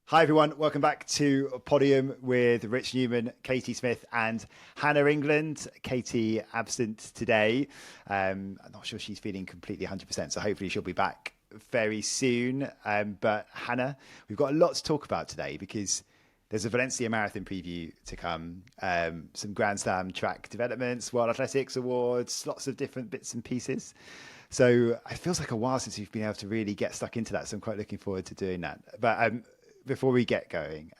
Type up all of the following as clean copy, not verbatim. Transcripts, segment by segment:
Hi everyone, welcome back to Podium with Rich Newman, Katie Smith and Hannah England. Katie absent today. I'm not sure she's feeling completely 100%, so hopefully she'll be back very soon. But Hannah, we've got a lot to talk about today because there's a Valencia Marathon preview to come, some Grand Slam track developments, World Athletics Awards, lots of different bits and pieces. So it feels like a while since we've been able to really get stuck into that, so I'm quite looking forward to doing that. But before we get going,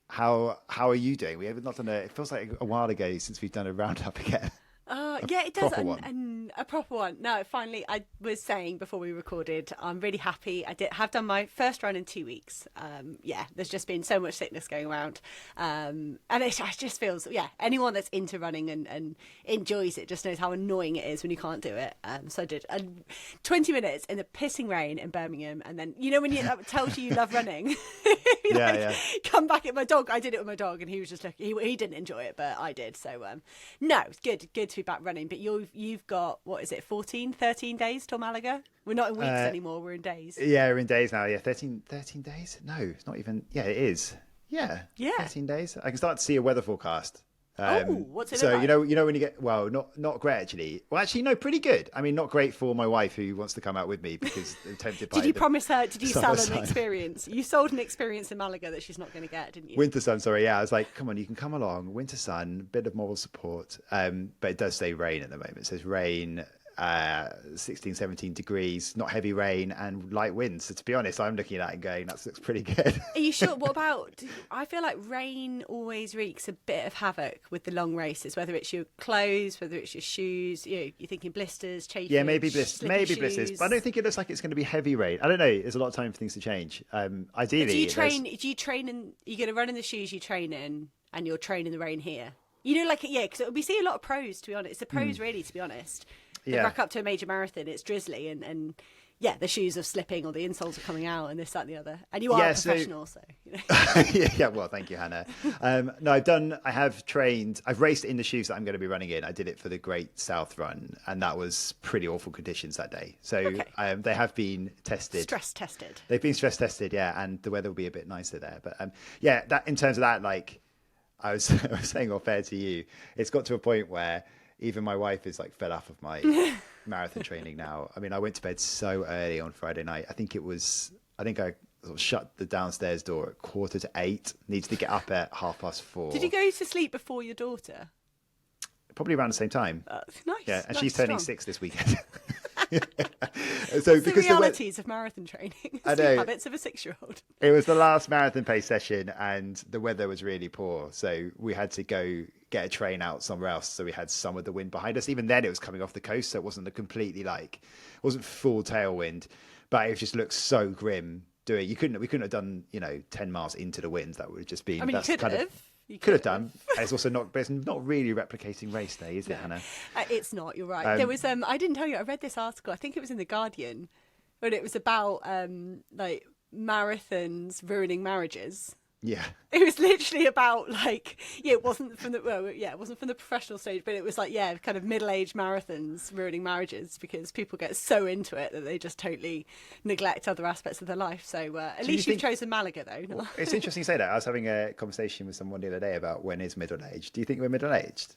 how are you doing? We have not done it feels like a while ago since we've done a roundup again. Yeah, it does. A proper one. No, finally, I was saying before we recorded, I'm really happy. I have done my first run in 2 weeks. There's just been so much sickness going around. And it just feels, anyone that's into running and enjoys it just knows how annoying it is when you can't do it. So I did 20 minutes in the pissing rain in Birmingham. And then, when you tells you love running, come back at my dog. I did it with my dog and he was just looking, he didn't enjoy it, but I did. So, no, it's good to be back running. But you've got, 13 days till Malaga? We're not in weeks anymore, we're in days. Yeah, we're in days now. 13 days? No, it's not even. Yeah, it is. Yeah. 13 days. I can start to see a weather forecast. What's it so like? you know when you get not great actually. Well, actually no, pretty good. I mean, not great for my wife who wants to come out with me because they're tempted by. Did you promise her? Did you sell sun. an experience? You sold an experience in Malaga that she's not going to get, didn't you? Winter sun, sorry. Yeah, I was like, come on, you can come along. Winter sun, bit of moral support. But it does say rain at the moment. It says rain. 16, 17 degrees, not heavy rain and light winds. So to be honest, I'm looking at it and going, that looks pretty good. Are you sure? What about, I feel like rain always wreaks a bit of havoc with the long races, whether it's your clothes, whether it's your shoes, you're thinking blisters, chafing. Yeah, maybe blisters. But I don't think it looks like it's going to be heavy rain. I don't know. There's a lot of time for things to change. Ideally. Do you train in, you're going to run in the shoes you train in and you'll train in the rain here? Because we see a lot of pros, to be honest. It's the pros really, to be honest. They rock up to a major marathon, it's drizzly and the shoes are slipping or the insoles are coming out and this, that and the other. And you are a professional, so well, thank you, Hannah. I've raced in the shoes that I'm going to be running in. I did it for the Great South Run and that was pretty awful conditions that day. So they have been tested. Stress tested. They've been stress tested, and the weather will be a bit nicer there. But that in terms of that, like I was saying off air to you, it's got to a point where even my wife is like fed up of my marathon training now. I mean, I went to bed so early on Friday night. I think I sort of shut the downstairs door at 7:45. Needs to get up at 4:30. Did you go to sleep before your daughter? Probably around the same time. Nice. Yeah, and nice, she's turning strong. 6 this weekend. So because the realities of marathon training, the habits of a 6-year-old. It was the last marathon pace session and the weather was really poor. So we had to go get a train out somewhere else. So we had some of the wind behind us. Even then it was coming off the coast. So it wasn't wasn't full tailwind, but it just looked so grim doing. We couldn't have done, 10 miles into the wind. That would have just been, I mean, you could have done. It's also not really replicating race day, is it, Hannah? It's not. You're right. There was I didn't tell you. I read this article. I think it was in the Guardian, but it was about marathons ruining marriages. Yeah. It was literally about it wasn't from the professional stage, but it was kind of middle-aged marathons ruining marriages because people get so into it that they just totally neglect other aspects of their life. So at least you've chosen Malaga, though. Well, it's interesting you say that. I was having a conversation with someone the other day about when is middle-aged. Do you think we're middle-aged?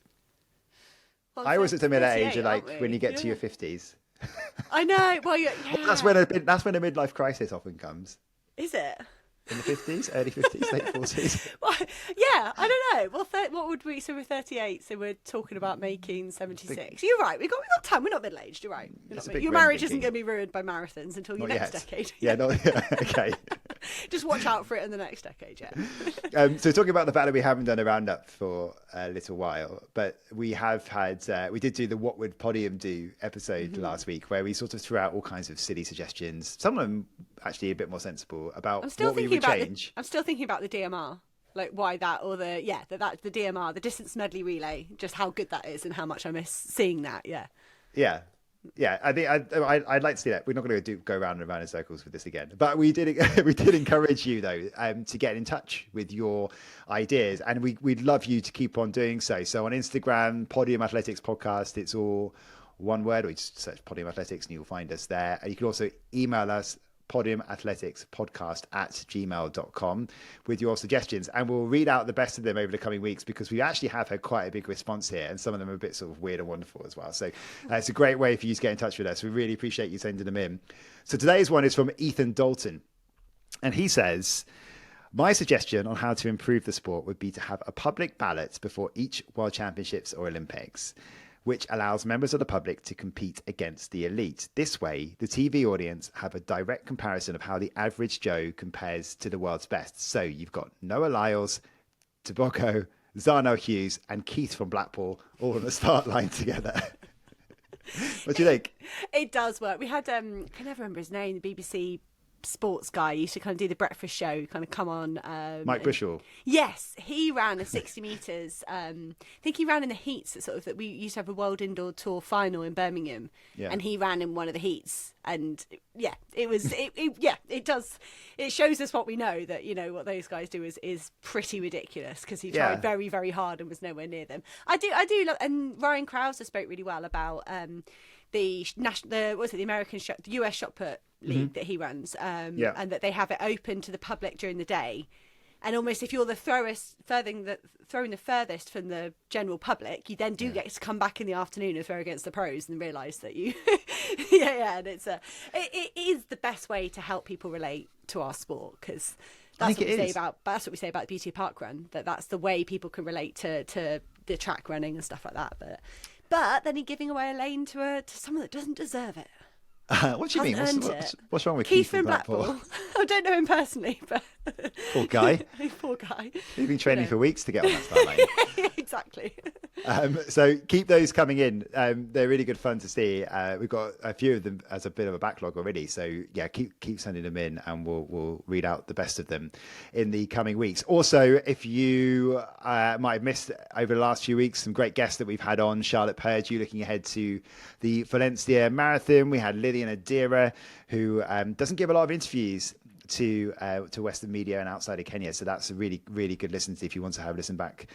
Well, I was at the middle age, when you get to your 50s. I know. Well, that's when a midlife crisis often comes. Is it? In the 50s, early 50s, late 40s. Well, yeah, I don't know. Well, what would we? So we're 38. So we're talking about making 76. You're right. We got time. We're not middle aged. You're right. Your marriage isn't going to be ruined by marathons until your next decade. Yeah. Okay. Just watch out for it in the next decade. Yeah. So talking about the fact that we haven't done a roundup for a little while, but we have had. We did do the What Would Podium Do episode last week, where we sort of threw out all kinds of silly suggestions. Some of them actually a bit more sensible about what we would change. I'm still thinking about the DMR, like why that, or the DMR, the distance medley relay, just how good that is and how much I miss seeing that. Yeah. I think I'd like to see that. We're not going to go round and round in circles with this again, but we did encourage you though to get in touch with your ideas, and we'd love you to keep on doing so. So on Instagram, Podium Athletics Podcast, it's all one word, or you just search Podium Athletics and you'll find us there. And you can also email us podiumathleticspodcast@gmail.com with your suggestions, and we'll read out the best of them over the coming weeks, because we actually have had quite a big response here, and some of them are a bit sort of weird and wonderful as well. So it's a great way for you to get in touch with us. We really appreciate you sending them in. So today's one is from Ethan Dalton, and he says, my suggestion on how to improve the sport would be to have a public ballot before each World Championships or Olympics, which allows members of the public to compete against the elite. This way, the TV audience have a direct comparison of how the average Joe compares to the world's best. So you've got Noah Lyles, Tobocco, Zarno Hughes, and Keith from Blackpool all on the start line together. What do you think? It does work. We had, I can never remember his name, the BBC sports guy used to kind of do the breakfast show, kind of come on. Mike Bushell. Yes, he ran a 60 metres. I think he ran in the heats that we used to have a World Indoor Tour final in Birmingham, and he ran in one of the heats. And yeah, it does. It shows us what we know, that what those guys do is pretty ridiculous, because he tried very, very hard and was nowhere near them. I do love, and Ryan Krauser spoke really well about the American the US shot put league that he runs, and that they have it open to the public during the day, and almost if you're the throwing the furthest from the general public, you then do get to come back in the afternoon and throw against the pros and realise that you and it is the best way to help people relate to our sport, because that's what we say about the Beauty Park Run, that's the way people can relate to the track running and stuff like that. But then you're giving away a lane to someone that doesn't deserve it. What do you mean? What's wrong with Keith from Blackpool? I don't know him personally, but poor guy. Poor guy. He's been training for weeks to get on that start line. Exactly. So keep those coming in. They're really good fun to see. We've got a few of them as a bit of a backlog already. So yeah, keep sending them in, and we'll read out the best of them in the coming weeks. Also, if you might have missed over the last few weeks, some great guests that we've had on. Charlotte Purdue looking ahead to the Valencia Marathon. We had Lillian Adira, who doesn't give a lot of interviews to Western media and outside of Kenya, so that's a really, really good listen to if you want to have a listen back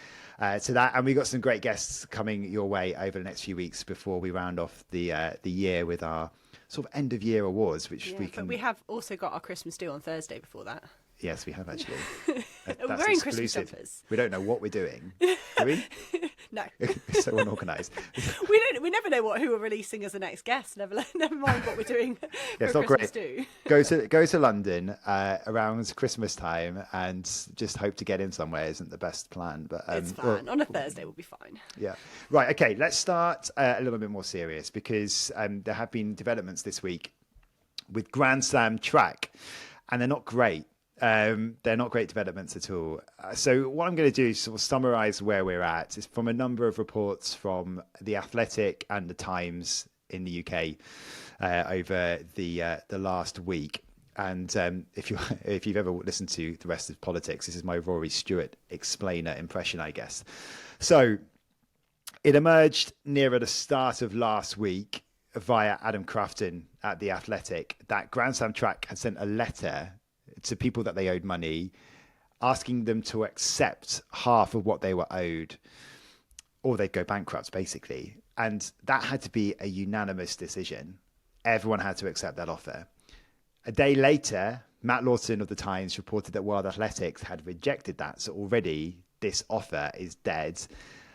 to that. And we've got some great guests coming your way over the next few weeks before we round off the year with our sort of end of year awards, which but we have also got our Christmas do on Thursday before that. Yes, we have actually. We're wearing Christmas jumpers. We don't know what we're doing, do we? No. So unorganised. We never know who we're releasing as the next guest. Never mind what we're doing for it's not Christmas great. do. Go to London around Christmas time and just hope to get in somewhere isn't the best plan. But it's fine. On a Thursday we'll be fine. Yeah. Right. Okay. Let's start a little bit more serious, because there have been developments this week with Grand Slam track, and they're not great. They're not great developments at all. So what I'm going to do is sort of summarise where we're at. It's from a number of reports from The Athletic and The Times in the UK over the last week. And if you've ever listened to the rest of politics, this is my Rory Stewart explainer impression, I guess. So it emerged nearer the start of last week via Adam Crafton at The Athletic that Grand Slam track had sent a letter to people that they owed money, asking them to accept half of what they were owed, or they'd go bankrupt, basically. And that had to be a unanimous decision. Everyone had to accept that offer. A day later, Matt Lawton of The Times reported that World Athletics had rejected that. So already this offer is dead.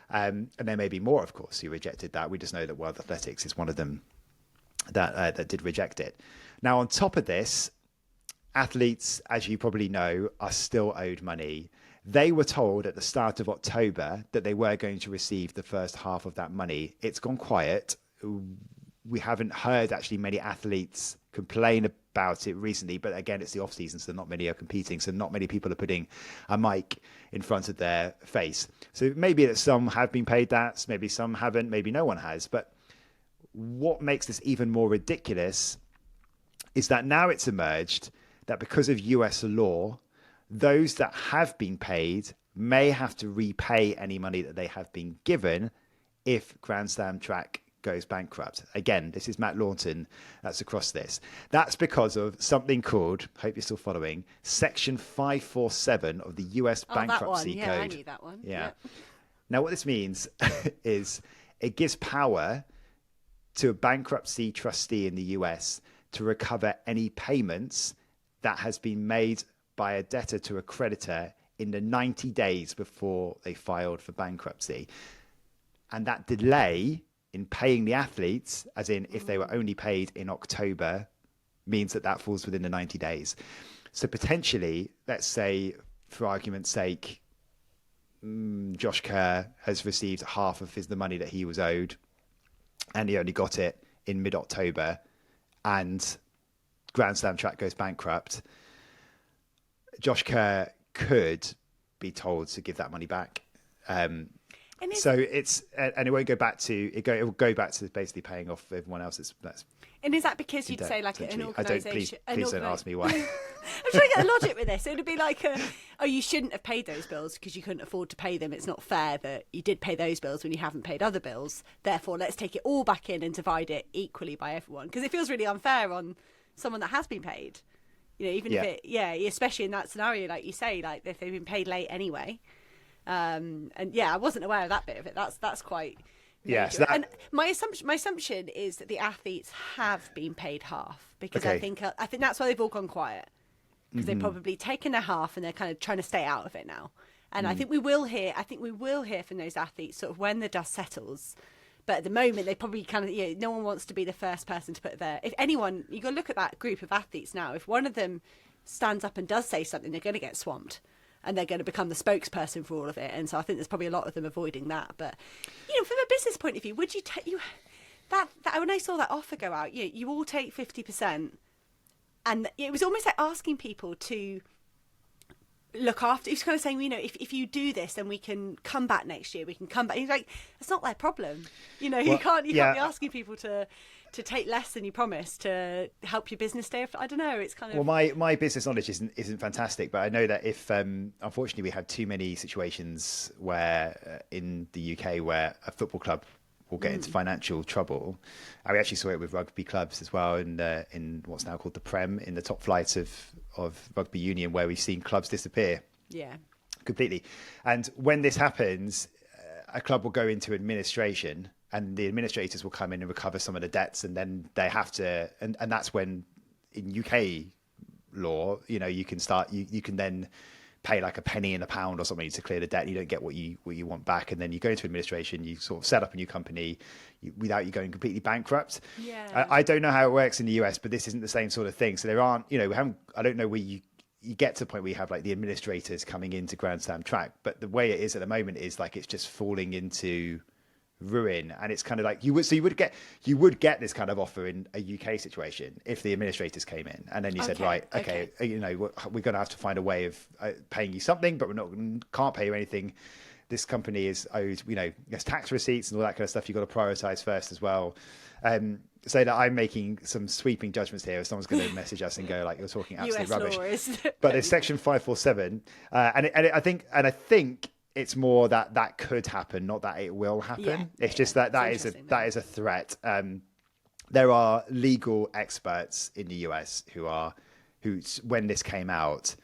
And there may be more, of course, who rejected that. We just know that World Athletics is one of them that did reject it. Now, on top of this, athletes, as you probably know, are still owed money. They were told at the start of October that they were going to receive the first half of that money. It's gone quiet. We haven't heard actually many athletes complain about it recently, but again, it's the off season, so not many are competing. So not many people are putting a mic in front of their face. So maybe that some have been paid that, maybe some haven't, maybe no one has. But what makes this even more ridiculous is that now it's emerged that because of US law, those that have been paid may have to repay any money that they have been given if Grand Slam track goes bankrupt. Again, this is Matt Lawton that's across this. That's because of something called, hope you're still following, Section 547 of the US Bankruptcy Code. Yeah, I knew that one. Yeah. Now, what this means is it gives power to a bankruptcy trustee in the US to recover any payments that has been made by a debtor to a creditor in the 90 days before they filed for bankruptcy. And that delay in paying the athletes, as in if they were only paid in October, means that falls within the 90 days. So potentially, let's say, for argument's sake, Josh Kerr has received half of the money that he was owed, and he only got it in mid-October, and Grand Slam track goes bankrupt. Josh Kerr could be told to give that money back. So it's, and it won't go back to it. It will go back to basically paying off everyone else. And is that because you'd say like an organisation? Please don't ask me why. I'm trying to get the logic with this. It would be like, you shouldn't have paid those bills because you couldn't afford to pay them. It's not fair that you did pay those bills when you haven't paid other bills. Therefore, let's take it all back in and divide it equally by everyone, because it feels really unfair on someone that has been paid. If especially in that scenario, like you say, like if they've been paid late anyway. I wasn't aware of that bit of it. That's quite major. Yeah. So and my assumption is that the athletes have been paid half, because I think that's why they've all gone quiet, because they've probably taken their half and they're kind of trying to stay out of it now. And I think we will hear from those athletes sort of when the dust settles. But at the moment, they probably kind of, no one wants to be the first person to put if anyone, you go look at that group of athletes now, if one of them stands up and does say something, they're going to get swamped. And they're going to become the spokesperson for all of it. And so I think there's probably a lot of them avoiding that. But, from a business point of view, would you take that when I saw that offer go out, you all take 50%. And it was almost like asking people to look after. It's kind of saying, if you do this, then we can come back next year. We can come back. He's like, it's not their problem. You can't be asking people to take less than you promised to help your business stay. I don't know. It's kind of... Well, my business knowledge isn't fantastic, but I know that if unfortunately we have too many situations where in the UK where a football club will get into financial trouble, and we actually saw it with rugby clubs as well, in what's now called the Prem, in the top flights of rugby union, where we've seen clubs disappear. Yeah, completely. And when this happens, a club will go into administration, and the administrators will come in and recover some of the debts, and then they have to, and that's when in UK law, you can start, you can then pay like a penny in a pound or something to clear the debt. You don't get what you want back, and then you go into administration, you sort of set up a new company without you going completely bankrupt. Yeah. I don't know how it works in the US, but this isn't the same sort of thing. So there aren't, I don't know where you get to the point where you have like the administrators coming into Grand Slam track, but the way it is at the moment is like it's just falling into ruin, and it's kind of like you would get this kind of offer in a UK situation if the administrators came in and then you said, right, okay, we're going to have to find a way of paying you something, but can't pay you anything. This company is owed, there's tax receipts and all that kind of stuff. You've got to prioritize first as well. So that I'm making some sweeping judgments here. If someone's going to message us and go like, you're talking absolute rubbish. But it's section 547, I think it's more that could happen, not that it will happen. It's just that is a threat. There are legal experts in the US who when this came out,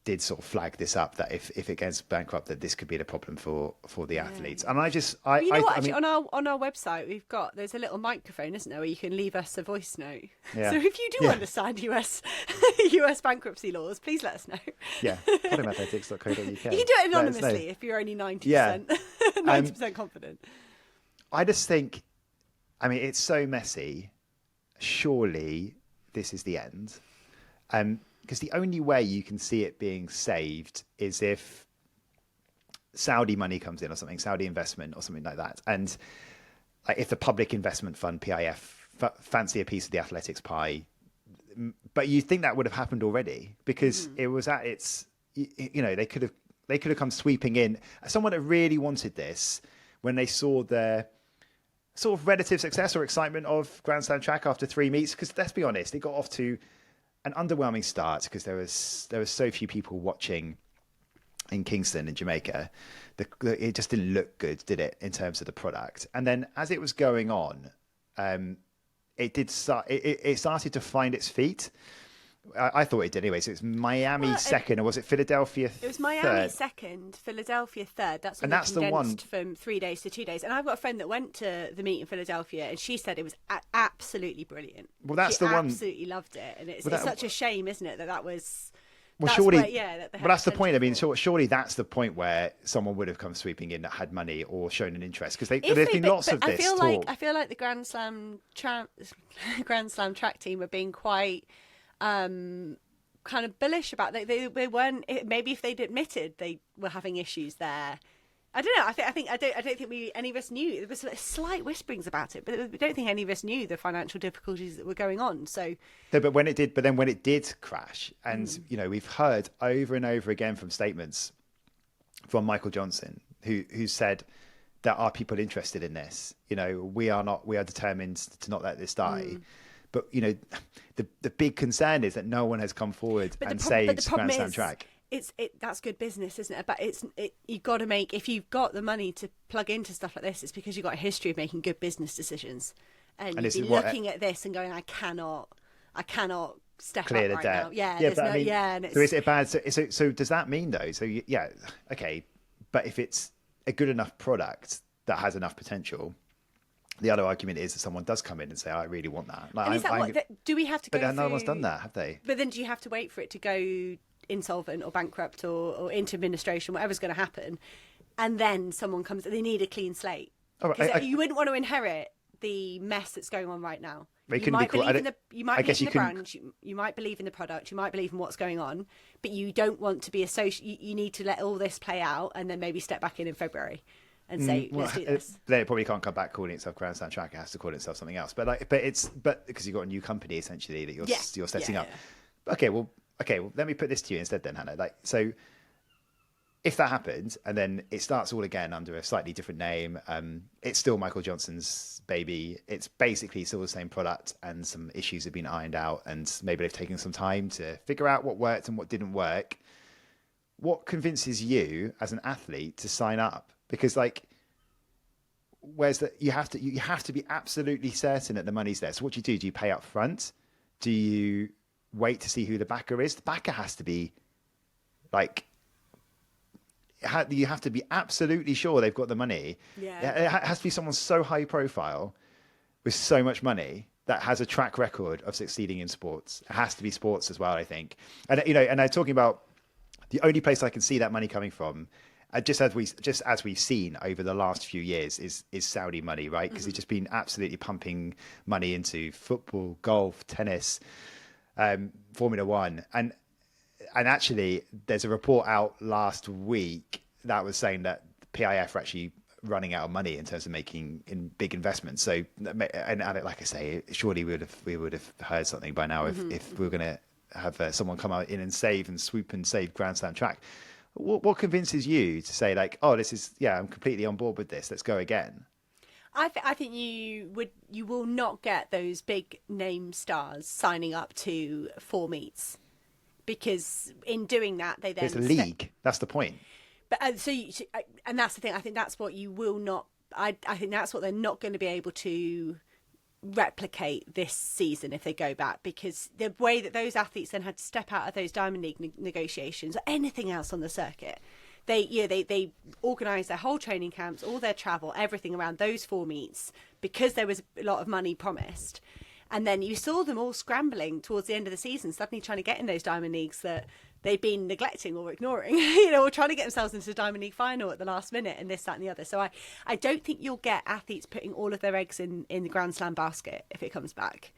did sort of flag this up, that if it gets bankrupt, that this could be the problem for the athletes. And actually, on our website there's a little microphone, isn't there, where you can leave us a voice note. Yeah. So if you do understand US bankruptcy laws, please let us know. Yeah, podiumathletics.co.uk. You can do it anonymously if you're only 90%, 90% confident. I just think, it's so messy. Surely this is the end. Because the only way you can see it being saved is if Saudi money comes in or something, Saudi investment or something like that. And if the Public Investment Fund, PIF, fancy a piece of the athletics pie. But you think that would have happened already, because it was at its, they could have come sweeping in. Someone that really wanted this, when they saw their sort of relative success or excitement of Grand Slam track after 3 meets, because let's be honest, it got off to an underwhelming start because there was so few people watching in Kingston in Jamaica. It just didn't look good, did it, in terms of the product? And then as it was going on, it started to find its feet. I thought it did anyway. So it's Miami second, or was it Philadelphia third? It was Miami second, Philadelphia third. That's when they condensed from 3 days to 2 days. And I've got a friend that went to the meet in Philadelphia, and she said it was absolutely brilliant. Well, that's the one. Absolutely loved it, and it's such a shame, isn't it, that was. Well, surely, that's the point. I mean, surely that's the point where someone would have come sweeping in that had money or shown an interest, because there's been lots of this talk. I feel like the Grand Slam track team are being quite kind of bullish about that. They weren't. Maybe if they'd admitted they were having issues there. I don't know. I don't think any of us knew. There was slight whisperings about it, but we don't think any of us knew the financial difficulties that were going on. So, no, but when it did crash, and we've heard over and over again from statements from Michael Johnson, who said there are people interested in this. We are determined to not let this die. But the big concern is that no one has come forward and saved Grand Slam track. That's good business, isn't it? But you've got to make, if you've got the money to plug into stuff like this, it's because you've got a history of making good business decisions, and you've been looking at this and going, I cannot step clear up the right debt. now. Yeah, but no, I mean, and so is it bad? So does that mean though? So yeah, okay, but if it's a good enough product that has enough potential. The other argument is that someone does come in and say, I really want that. Do we have to go But no one's done that, have they? But then do you have to wait for it to go insolvent or bankrupt or into administration, whatever's going to happen, and then someone comes, they need a clean slate? You wouldn't want to inherit the mess that's going on right now. You might believe in the brand, you might believe in the product, you might believe in what's going on, but you don't want to be you need to let all this play out and then maybe step back in February. And say, let's do this. Then it probably can't come back calling itself Grand Slam Track. It has to call itself something else. But because you've got a new company essentially that you're setting up. Yeah. Okay, well, let me put this to you instead then, Hannah. So if that happens and then it starts all again under a slightly different name, it's still Michael Johnson's baby. It's basically still the same product, and some issues have been ironed out, and maybe they've taken some time to figure out what worked and what didn't work. What convinces you as an athlete to sign up? Because you have to be absolutely certain that the money's there. So what do? Do you pay up front? Do you wait to see who the backer is? The backer has to be you have to be absolutely sure they've got the money. Yeah. It has to be someone so high profile with so much money that has a track record of succeeding in sports. It has to be sports as well, I think. And and I'm talking about the only place I can see that money coming from. Just as we've seen over the last few years is Saudi money, right? Because they've just been absolutely pumping money into football, golf, tennis, Formula One, and actually there's a report out last week that was saying that PIF are actually running out of money in terms of making in big investments. So, and like I say, surely we would have heard something by now if we were going to have someone come out in and swoop and save Grand Slam track. What convinces you to say I'm completely on board with this, let's go again? I think you will not get those big name stars signing up to 4 meets, because in doing that they then it's a league. That's the point. But and that's the thing. I think that's what you will not. I think that's what they're not going to be able to replicate this season if they go back, because the way that those athletes then had to step out of those Diamond League negotiations or anything else on the circuit, they organised their whole training camps, all their travel, everything around those 4 meets, because there was a lot of money promised. And then you saw them all scrambling towards the end of the season, suddenly trying to get in those Diamond Leagues that they'd been neglecting or ignoring, or trying to get themselves into the Diamond League final at the last minute, and this, that, and the other. So I don't think you'll get athletes putting all of their eggs in the Grand Slam basket if it comes back.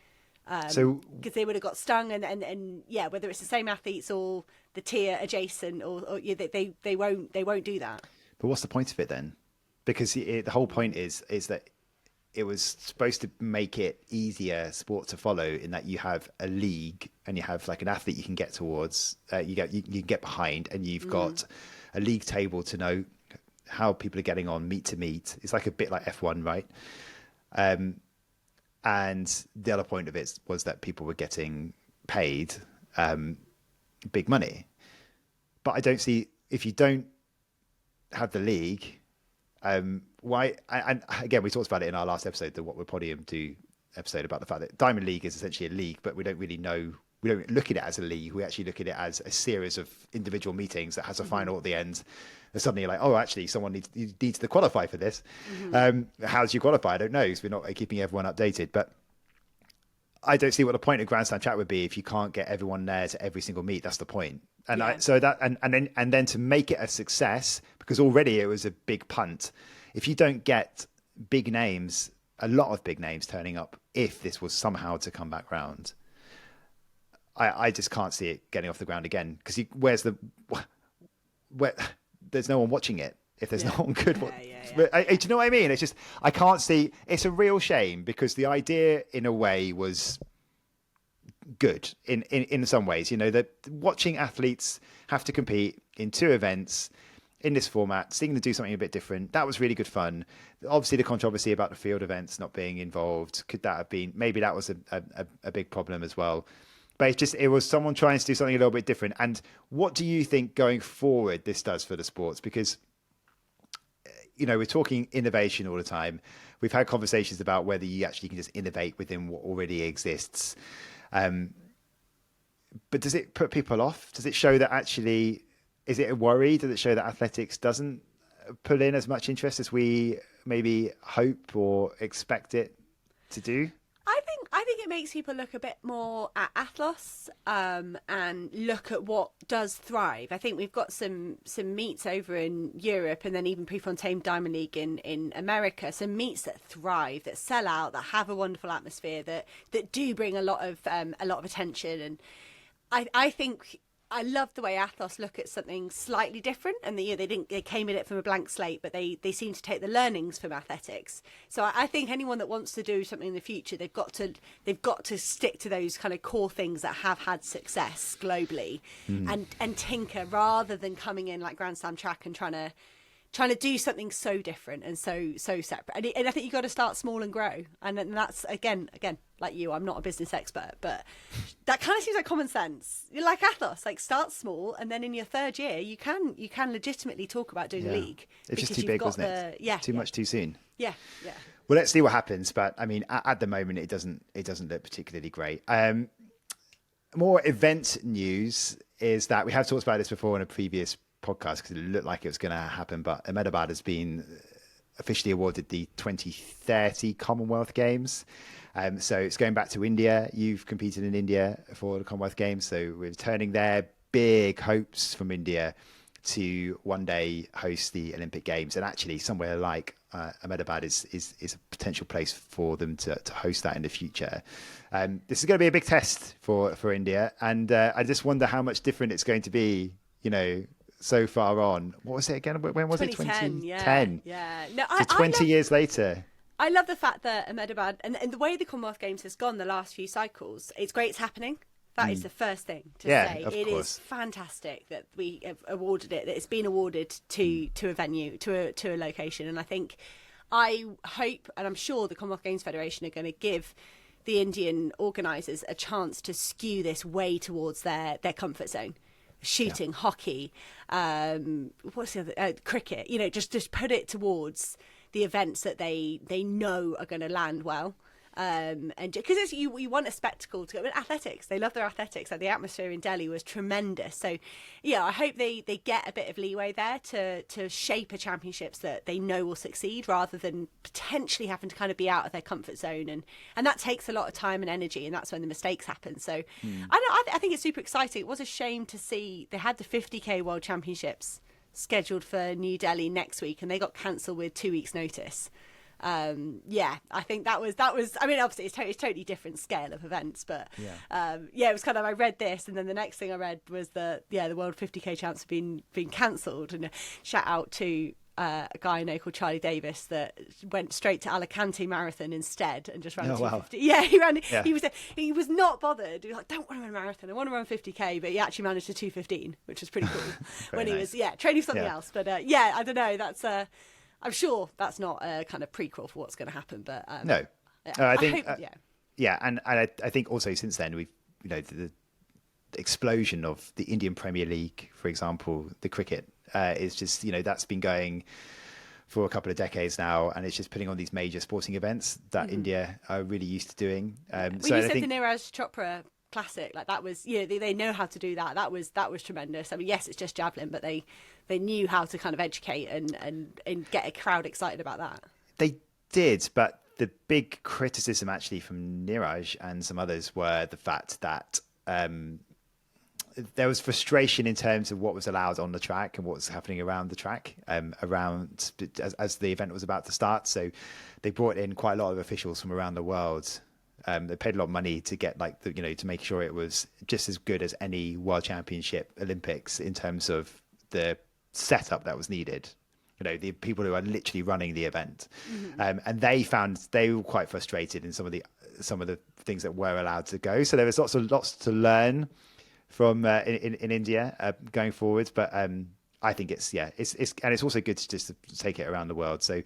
Because they would have got stung, and whether it's the same athletes or the tier adjacent, they won't do that. But what's the point of it then? Because the whole point is that it was supposed to make it easier sport to follow, in that you have a league and you have an athlete you can get towards, you can get behind, and you've got a league table to know how people are getting on meet to meet. It's a bit like F1, right? And the other point of it was that people were getting paid big money. But I don't see, if you don't have the league, why? And again, we talked about it in our last episode, the What Would Podium Do episode, about the fact that Diamond League is essentially a league, but we don't really know. we don't look at it as a league. We actually look at it as a series of individual meetings that has a final at the end. And suddenly you're like, oh, actually, someone needs to qualify for this. How do you qualify? I don't know, because we're not keeping everyone updated. But I don't see what the point of Grand Slam Track would be if you can't get everyone there to every single meet. That's the point. And then to make it a success, because already it was a big punt. If you don't get big names, a lot of big names turning up, if this was somehow to come back round, I just can't see it getting off the ground again. Because there's no one watching it if there's no one good. Do you know what I mean? It's just, I can't see. It's a real shame, because the idea in a way was good in some ways, that watching athletes have to compete in 2 events in this format, seeing them do something a bit different, that was really good fun. Obviously the controversy about the field events not being involved, could that have been, maybe that was a big problem as well. But it was someone trying to do something a little bit different. And what do you think going forward this does for the sports? Because we're talking innovation all the time. We've had conversations about whether you actually can just innovate within what already exists. But does it put people off? Does it show that actually, is it a worry? Does it show that athletics doesn't pull in as much interest as we maybe hope or expect it to do? I think it makes people look a bit more at athlos and look at what does thrive. I think we've got some meets over in Europe, and then even Prefontaine Diamond League in America. Some meets that thrive, that sell out, that have a wonderful atmosphere, that do bring a lot of attention. And I think I love the way athlos look at something slightly different, and they came at it from a blank slate, but they seem to take the learnings from athletics. So I think anyone that wants to do something in the future, they've got to stick to those kind of core things that have had success globally, and tinker, rather than coming in like Grand Slam Track and trying to do something so different and so separate. And I think you've got to start small and grow. And that's, again, like you, I'm not a business expert, but that kind of seems like common sense. You're like athlos, like start small, and then in your 3rd year, you can legitimately talk about doing a league. It's just too big, wasn't it? Too much too soon. Yeah. Well, let's see what happens. But I mean, at the moment, it doesn't look particularly great. More event news is that we have talked about this before in a previous podcast, because it looked like it was going to happen, but Ahmedabad has been officially awarded the 2030 Commonwealth Games. So it's going back to India. You've competed in India for the Commonwealth Games, so we're returning there. Big hopes from India to one day host the Olympic Games, and actually somewhere like Ahmedabad is a potential place for them to host that in the future. This is going to be a big test for India, and I just wonder how much different it's going to be, so far on. What was it again? When was it? 2010. Yeah. No, so 20 years later. I love the fact that Ahmedabad and the way the Commonwealth Games has gone the last few cycles. It's great it's happening. That is the first thing to say. It is fantastic that we have awarded it, that it's been awarded to a venue, to a location. And I hope, and I'm sure the Commonwealth Games Federation are going to give the Indian organisers a chance to skew this way towards their comfort zone. Shooting, hockey, what's the other? Cricket. Just put it towards the events that they know are going to land well. And because you want a spectacle to go. Athletics, they love their athletics. Like the atmosphere in Delhi was tremendous. So, I hope they get a bit of leeway there to shape a championships that they know will succeed, rather than potentially having to kind of be out of their comfort zone. And that takes a lot of time and energy, and that's when the mistakes happen. So, I think it's super exciting. It was a shame to see they had the 50k World Championships scheduled for New Delhi next week, and they got cancelled with 2 weeks' notice. I think that was. I mean, obviously, it's totally different scale of events, but it was kind of. I read this, and then the next thing I read was the World 50k champs have been cancelled. And shout out to a guy I know called Charlie Davis that went straight to Alicante Marathon instead and just ran 250. Yeah, he ran. Yeah. He was not bothered. He was like, don't want to run a marathon. I want to run 50k, but he actually managed a 2:15, which was pretty cool when nice. He was training for something else. But I don't know. That's I'm sure that's not a kind of prequel for what's going to happen, but no, I think and I think also since then we've the explosion of the Indian Premier League, for example, the cricket is just that's been going for a couple of decades now, and it's just putting on these major sporting events that India are really used to doing. You said the Neeraj Chopra classic. Like that was, they know how to do that. That was tremendous. I mean, yes, it's just javelin, but they knew how to kind of educate and get a crowd excited about that. They did, but the big criticism actually from Niraj and some others were the fact that there was frustration in terms of what was allowed on the track and what was happening around the track, as the event was about to start. So they brought in quite a lot of officials from around the world. They paid a lot of money to get to make sure it was just as good as any World Championship Olympics in terms of the setup that was needed. The people who are literally running the event, and they were quite frustrated in some of the things that were allowed to go. So there was lots to learn from in India going forward, but I think it's also good to just take it around the world. So,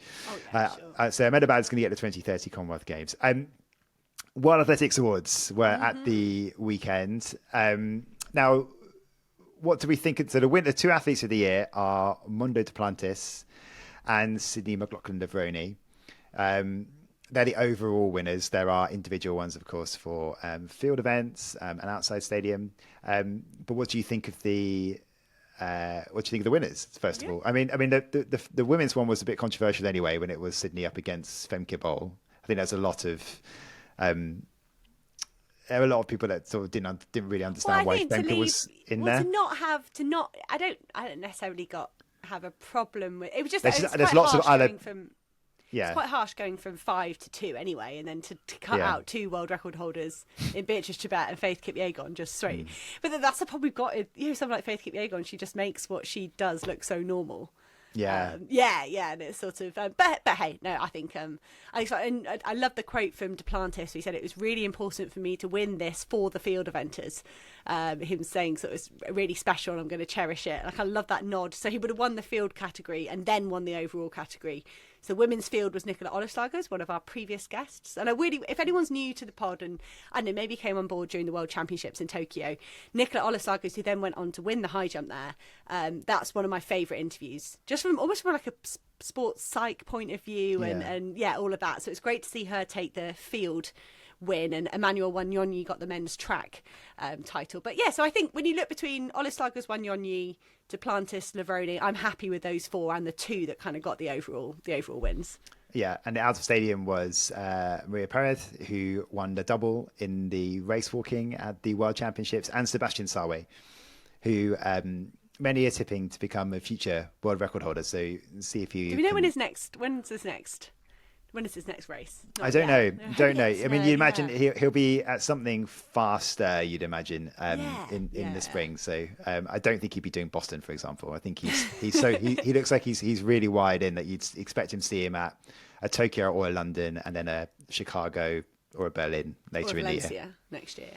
so Ahmedabad is going to get the 2030 Commonwealth Games. World Athletics Awards were at the weekend. Now, what do we think? So the two athletes of the year are Mundo Duplantis and Sydney McLaughlin-Levrone. They're the overall winners. There are individual ones, of course, for field events and outside stadium. But what do you think of the winners? First of all, I mean, the women's one was a bit controversial anyway when it was Sydney up against Femke Bol. I think there's a lot of there were a lot of people that sort of didn't really understand why Femke was in there. I don't necessarily have a problem with it. Was just there's lots of other. It's quite harsh going from 5 to 2 anyway, and then to cut out 2 world record holders in Beatrice Chebet and Faith Kipyegon just straight. But that's the problem we've got. Someone like Faith Kipyegon, she just makes what she does look so normal. And it's sort of, but hey, no, I think I love the quote from Duplantis. He said it was really important for me to win this for the field eventers. Him saying sort of it's really special and I'm going to cherish it. Like I love that nod. So he would have won the field category and then won the overall category. So women's field was Nicola Oleslagers, one of our previous guests. And if anyone's new to the pod and I don't know, maybe came on board during the World Championships in Tokyo, Nicola Oleslagers, who then went on to win the high jump there, that's one of my favourite interviews. Just from like a sports psych point of view and all of that. So it's great to see her take the field win, and Emmanuel Wanyonyi got the men's track title. But so I think when you look between Oleslagers, Wanyonyi, Duplantis, Levrone, I'm happy with those 4 and the 2 that kind of got the overall wins. Yeah, and the out of stadium was Maria Perez, who won the double in the race walking at the World Championships, and Sebastian Sawe, who many are tipping to become a future world record holder. So see if you. Do we know when his next? When's his next? When is his next race? I don't know. I mean, you imagine he'll be at something faster. You'd imagine in the spring. So I don't think he'd be doing Boston, for example. I think he looks like he's really wide in that you'd expect him to see him at a Tokyo or a London, and then a Chicago or a Berlin later in the year next year.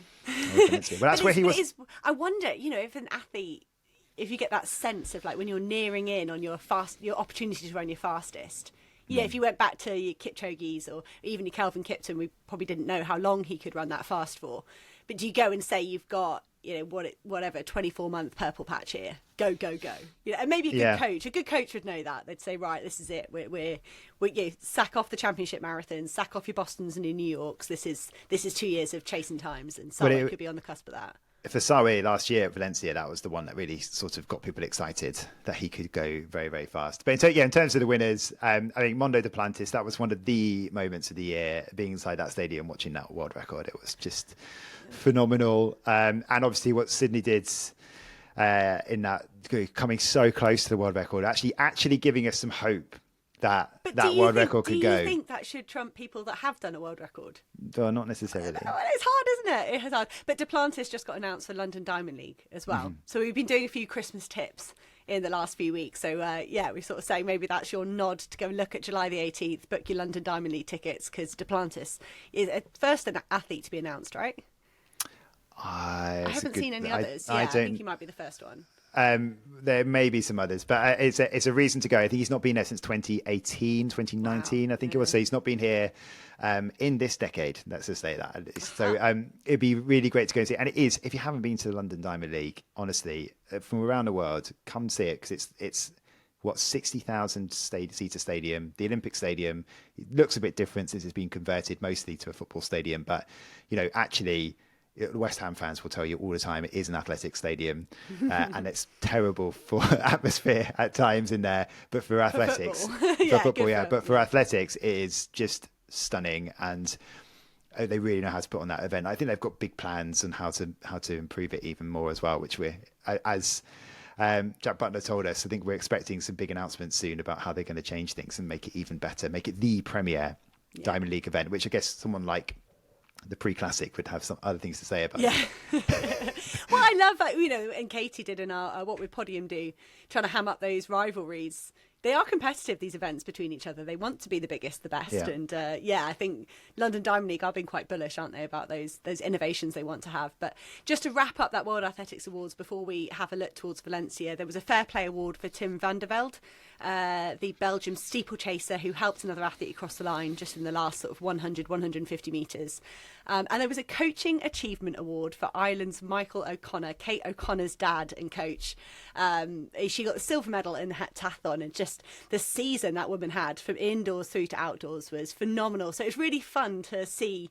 Well, that's where he was. I wonder, if an athlete, if you get that sense of like when you're nearing in on your opportunity to run your fastest. If you went back to your Kipchoge's or even your Kelvin Kipton, we probably didn't know how long he could run that fast for. But do you go and say you've got, 24-month purple patch here? Go. And maybe a good coach would know that. They'd say, right, this is it. We're sack off the championship marathons, sack off your Bostons and your New Yorks. This is 2 years of chasing times, and someone could be on the cusp of that. For Sawe last year at Valencia, that was the one that really sort of got people excited that he could go very, very fast. But in terms of the winners, I think Mundo Duplantis, that was one of the moments of the year, being inside that stadium, watching that world record. It was just phenomenal. And obviously what Sydney did in that, coming so close to the world record, actually giving us some hope that world record could go. Do you think that should trump people that have done a world record? Well, not necessarily. Well, it's hard, isn't it? It is hard. But Duplantis just got announced for London Diamond League as well. So we've been doing a few Christmas tips in the last few weeks. So, we're sort of saying maybe that's your nod to go and look at July the 18th, book your London Diamond League tickets, because Duplantis is first an athlete to be announced, right? I haven't seen any others. I think he might be the first one. There may be some others, but it's a reason to go. I think he's not been there since 2018, 2019. Wow. I think it was. So he's not been here in this decade. Let's just say that. So it'd be really great to go and see. And it is, if you haven't been to the London Diamond League, honestly, from around the world, come see it, because it's 60,000 seater stadium, the Olympic Stadium. It looks a bit different since it's been converted mostly to a football stadium, but actually West Ham fans will tell you all the time it is an athletic stadium, and it's terrible for atmosphere at times in there. But for athletics, for football, but for athletics, it is just stunning, and they really know how to put on that event. I think they've got big plans on how to improve it even more as well, which we're, as Jack Butler told us, I think we're expecting some big announcements soon about how they're going to change things and make it even better, make it the premier Diamond League event, which I guess someone like the pre-classic would have some other things to say about. Well, I love that, and Katie did in our What Would Podium Do, trying to ham up those rivalries. They are competitive, these events between each other. They want to be the biggest, the best. Yeah. And I think London Diamond League are being quite bullish, aren't they, about those innovations they want to have. But just to wrap up that World Athletics Awards before we have a look towards Valencia, there was a Fair Play Award for Tim van der Velde, the Belgian steeplechaser who helped another athlete across the line just in the last sort of 100, 150 metres. And there was a Coaching Achievement Award for Ireland's Michael O'Connor, Kate O'Connor's dad and coach. She got the silver medal in the heptathlon, and just the season that woman had from indoors through to outdoors was phenomenal. So it's really fun to see.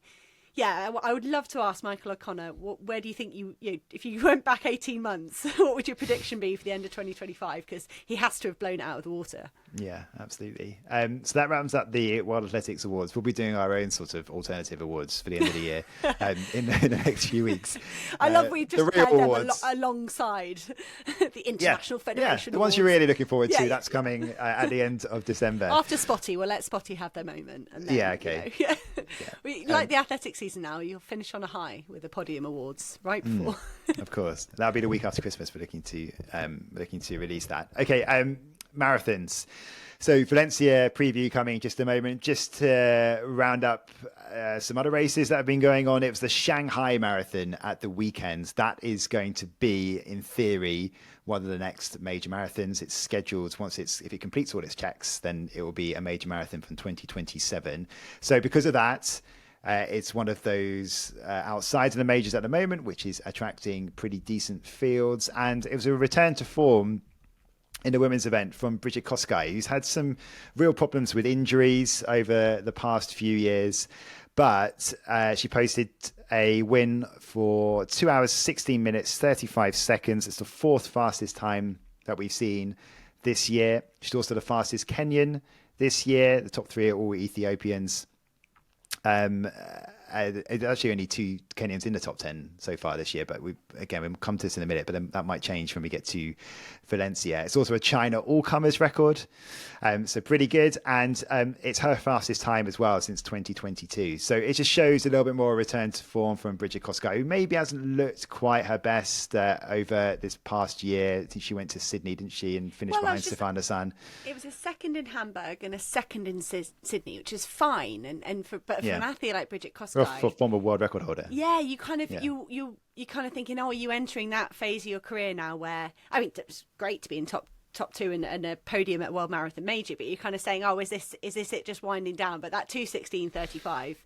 Yeah, I would love to ask Michael O'Connor, where do you think if you went back 18 months, what would your prediction be for the end of 2025? Because he has to have blown it out of the water. Yeah, absolutely. So that rounds up the World Athletics Awards. We'll be doing our own sort of alternative awards for the end of the year in the next few weeks. I love we just had them alongside the International Federation. The ones you're really looking forward to. That's coming at the end of December. After Spotty, we'll let Spotty have their moment. And then, okay. Like the athletics season now, you'll finish on a high with the Podium Awards right before. Of course, that'll be the week after Christmas. We're looking to release that. Okay, marathons. So Valencia preview coming in just a moment. Just to round up some other races that have been going on. It was the Shanghai Marathon at the weekend. That is going to be, in theory, one of the next major marathons. It's scheduled if it completes all its checks, then it will be a major marathon from 2027. So because of that, it's one of those outside of the majors at the moment, which is attracting pretty decent fields. And it was a return to form in the women's event from Brigid Kosgei, who's had some real problems with injuries over the past few years. But she posted a win for 2 hours, 16 minutes, 35 seconds. It's the fourth fastest time that we've seen this year. She's also the fastest Kenyan this year. The top three are all Ethiopians. Actually only two Kenyans in the top 10 so far this year, but we'll come to this in a minute, but then that might change when we get to Valencia. It's also a China all-comers record, so pretty good, and it's her fastest time as well since 2022. So it just shows a little bit more return to form from Brigid Kosgei, who maybe hasn't looked quite her best over this past year. I think she went to Sydney, didn't she, and finished behind Stefan Hassan. It was a second in Hamburg and a second in Sydney, which is fine, and for an athlete like Brigid Kosgei, for former world record holder. Yeah, you kind of you kind of thinking, are you entering that phase of your career now where, I mean, it's great to be in top two and a podium at World Marathon Major, but you're kind of saying, is this it just winding down? But that 2:16:35,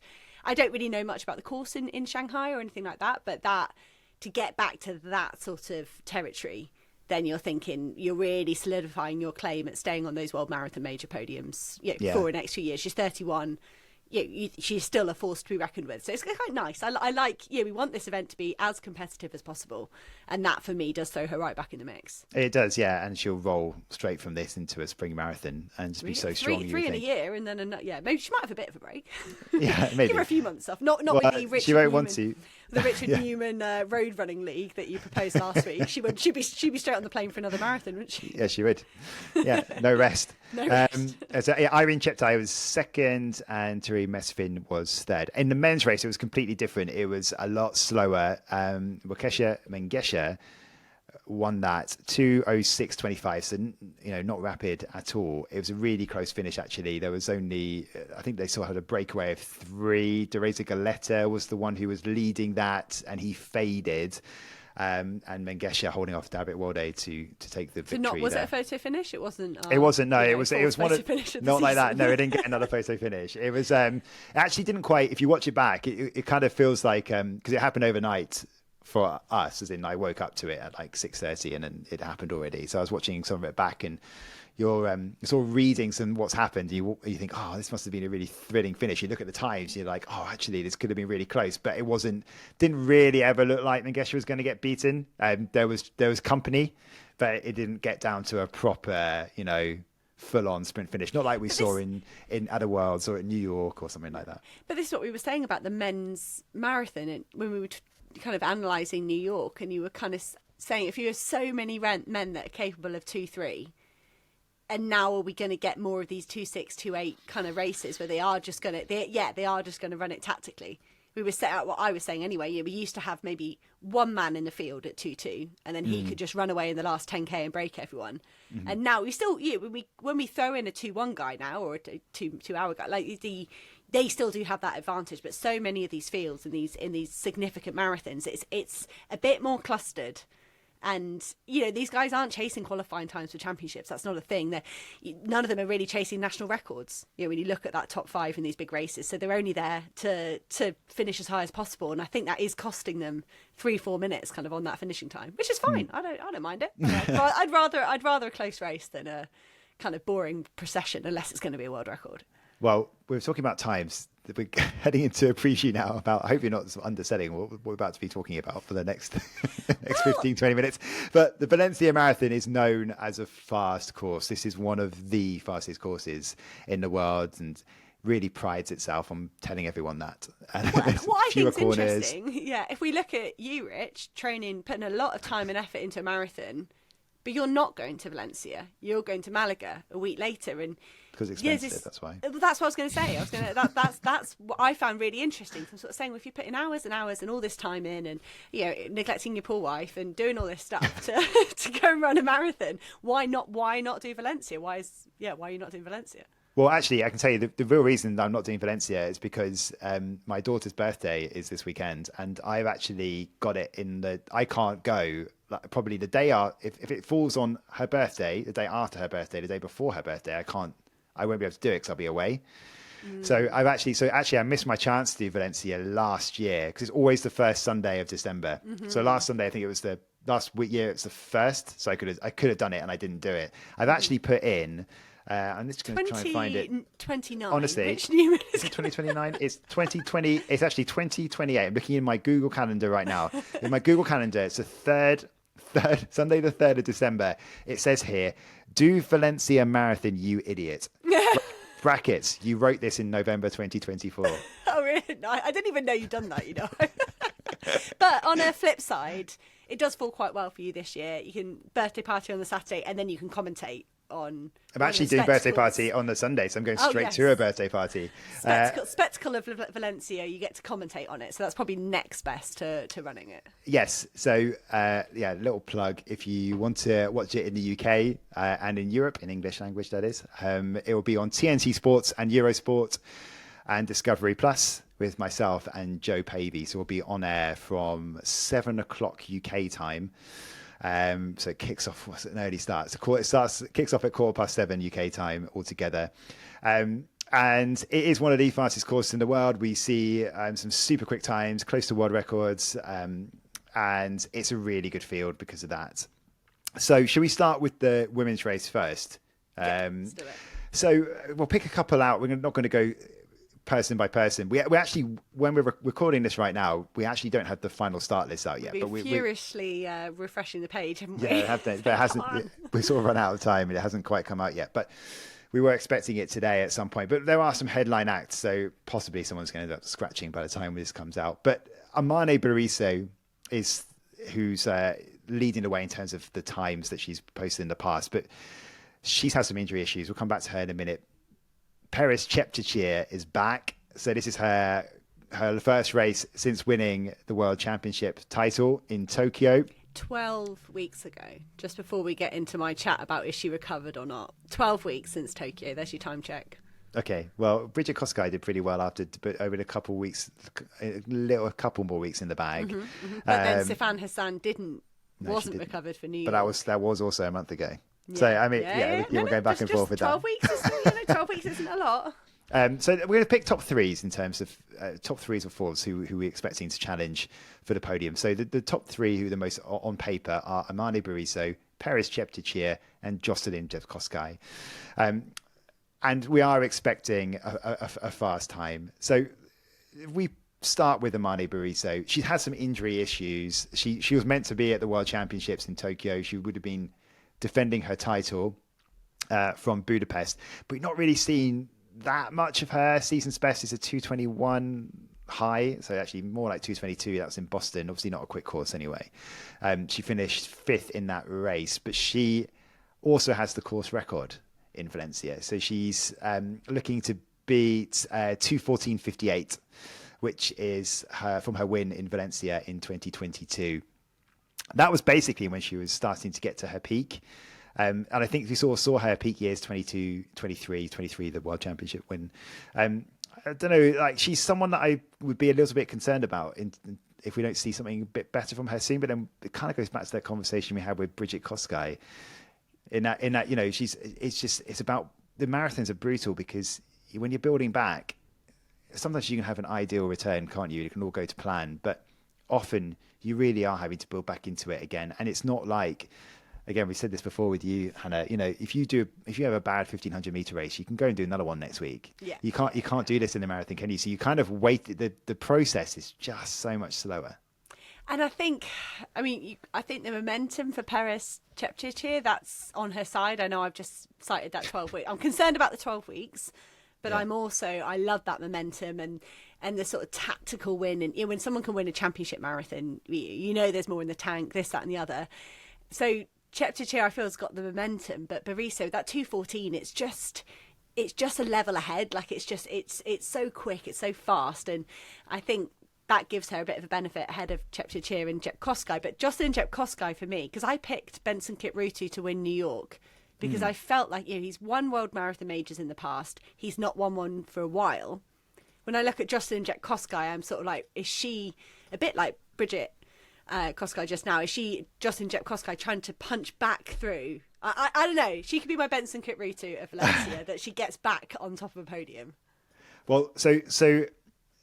I don't really know much about the course in Shanghai or anything like that, but that to get back to that sort of territory, then you're thinking you're really solidifying your claim at staying on those World Marathon Major podiums for the next few years. She's 31. She's still a force to be reckoned with. So it's quite nice. I like, we want this event to be as competitive as possible. And that, for me, does throw her right back in the mix. It does, yeah. And she'll roll straight from this into a spring marathon and just be so strong. Three in a year, and then, maybe she might have a bit of a break. Yeah, maybe. Give her a few months off. Not with the Richard she won't Newman, want to. The Richard Newman road running league that you proposed last week. She'd be straight on the plane for another marathon, wouldn't she? Yeah, she would. Yeah, no rest. No rest. Irene Cheptai was second and Terry Mesfin was third. In the men's race, it was completely different. It was a lot slower. Wakesha Mengesha won that 2:06:25, so not rapid at all. It was a really close finish, actually. There was only, I think they still had a breakaway of 3. Dereza Galetta was the one who was leading that, and he faded. And Mengesha holding off David Walde to take the victory. Was it a photo finish? It wasn't. It wasn't. No, it was one of not like that. No, it didn't get another photo finish. It was. It actually didn't quite. If you watch it back, it kind of feels like because it happened overnight for us, as in I woke up to it at like 6:30 and then it happened already. So I was watching some of it back, and you're sort of reading some what's happened. You think, oh, this must have been a really thrilling finish. You look at the times, you're like, oh, actually, this could have been really close, but it didn't really ever look like Mengesha was going to get beaten. There was company, but it didn't get down to a proper, full-on sprint finish, not like we saw in at the Worlds or at New York or something like that. But this is what we were saying about the men's marathon, and when we were kind of analysing New York, and you were kind of saying, if you have so many men that are capable of 2:3, and now are we going to get more of these 2:6, 2:8 kind of races where they are just going to run it tactically? We were set out what I was saying anyway. We used to have maybe one man in the field at 2:2, and then he could just run away in the last 10k and break everyone. Mm-hmm. And now we still, when we throw in a 2:1 guy now or a 2-hour guy, like they still do have that advantage. But so many of these fields in these significant marathons, it's a bit more clustered. And, these guys aren't chasing qualifying times for championships. That's not a thing. None of them are really chasing national records, when you look at that top 5 in these big races. So they're only there to finish as high as possible. And I think that is costing them 3-4 minutes kind of on that finishing time, which is fine. I don't mind it. I'd rather a close race than a kind of boring procession, unless it's going to be a world record. Well, we were talking about times. We're heading into a preview now about, I hope you're not underselling what we're about to be talking about for the next 15, 20 minutes. But the Valencia Marathon is known as a fast course. This is one of the fastest courses in the world, and really prides itself on telling everyone that. And what I think is interesting, if we look at you, Rich, training, putting a lot of time and effort into a marathon, but you're not going to Valencia. You're going to Malaga a week later, and because it's expensive, that's why. That's what I was going to say. That's what I found really interesting. From sort of saying, well, if you're putting hours and hours and all this time in, and neglecting your poor wife and doing all this stuff to go and run a marathon, why not do Valencia? Why are you not doing Valencia? Well, actually, I can tell you the real reason that I'm not doing Valencia is because my daughter's birthday is this weekend, and I've actually got it I can't go. Probably the day if it falls on her birthday, the day after her birthday, the day before her birthday, I won't be able to do it because I'll be away. So I missed my chance to do Valencia last year, because it's always the first Sunday of December. Mm-hmm. So last Sunday, I think it was last year, it's the first. So I could have done it, and I didn't do it. I've actually put in. I'm just going to try and find it. 29. Honestly, Rich Newman is it 2029? It's 2020. It's actually 2028. I'm looking in my Google Calendar right now. In my Google Calendar, it's the third Sunday, the 3rd of December. It says here, "Do Valencia Marathon, you idiot." Brackets. You wrote this in November 2024. Oh, really? No, I didn't even know you'd done that. But on a flip side, it does fall quite well for you this year. You can birthday party on the Saturday, and then you can commentate on. I'm actually doing birthday party on the Sunday, so I'm going straight to a birthday party. Spectacle of Valencia, you get to commentate on it, so that's probably next best to running it. Yes, so little plug, if you want to watch it in the UK and in Europe, in English language that is, it will be on TNT Sports and Eurosport and Discovery Plus with myself and Joe Pavey. So we'll be on air from 7 o'clock UK time. So it kicks off, what's an early start? So kicks off at 7:15 UK time altogether. And it is one of the fastest courses in the world. We see some super quick times, close to world records. And it's a really good field because of that. So should we start with the women's race first? Let's do it. So we'll pick a couple out. We're not going to go person by person. We actually, when we're recording this right now, we actually don't have the final start list out yet. We're furiously refreshing the page, haven't we? Yeah, but it hasn't. We sort of run out of time, and it hasn't quite come out yet. But we were expecting it today at some point. But there are some headline acts, so possibly someone's going to end up scratching by the time this comes out. But Amane Bariso is who's leading the way in terms of the times that she's posted in the past. But she's had some injury issues. We'll come back to her in a minute. Peres Jepchirchir is back. So this is her first race since winning the World Championship title in Tokyo. 12 weeks ago, just before we get into my chat about is she recovered or not. 12 weeks since Tokyo. There's your time check. Okay, well, Brigid Kosgei did pretty well but over a couple more weeks in the bag. Mm-hmm, mm-hmm. But then Sifan Hassan wasn't recovered for New York. But that was also a month ago. Yeah. So I mean, we're going back and forth with 12 that. Weeks 12 weeks isn't a lot. So we're going to pick top threes in terms of top threes or fours who we're expecting to challenge for the podium. So the top three who are the most on paper are Amane Bariso, Peres Jepchirchir and Jocelyn Jepkosgei. And we are expecting a fast time. So if we start with Amane Bariso, she's had some injury issues. She was meant to be at the World Championships in Tokyo. She would have been defending her title from Budapest, but we've not really seen that much of her. Season's best is a 2:21 high, so actually more like 2:22. That was in Boston, obviously not a quick course anyway. She finished 5th in that race, but she also has the course record in Valencia, so she's looking to beat 2:14.58, which is from her win in Valencia in 2022. That was basically when she was starting to get to her peak. And I think we saw her peak years 22, 23, the World Championship win. I don't know, like she's someone that I would be a little bit concerned about if we don't see something a bit better from her soon. But then it kind of goes back to that conversation we had with Brigid Kosgei. In that, it's about the marathons are brutal because when you're building back, sometimes you can have an ideal return, can't you? It can all go to plan, but often you really are having to build back into it again. And it's not like, again, we said this before with you, Hannah, if you have a bad 1500 meter race, you can go and do another one next week. Yeah. You can't do this in the marathon, can you? So you kind of wait. The process is just so much slower. And I think the momentum for Peres Jepchirchir, that's on her side. I know I've just cited that 12 weeks. I'm concerned about the 12 weeks, but yeah. I love that momentum and the sort of tactical win. And when someone can win a championship marathon, there's more in the tank, this, that, and the other. So Jepchirchir, I feel, has got the momentum, but Bariso, that 2:14, it's just a level ahead. Like it's so quick, it's so fast, and I think that gives her a bit of a benefit ahead of Jepchirchir and Jepkosgei. But Jocelyn Jepkosgei for me, because I picked Benson Kipruto to win New York, because I felt like he's won World Marathon Majors in the past. He's not won one for a while. When I look at Jocelyn Jepkosgei, I'm sort of like, is she a bit like Brigid Kosgei just now? Is she Jocelyn Jepkosgei trying to punch back through? I don't know. She could be my Benson Kipruto of Valencia, that she gets back on top of a podium. Well, so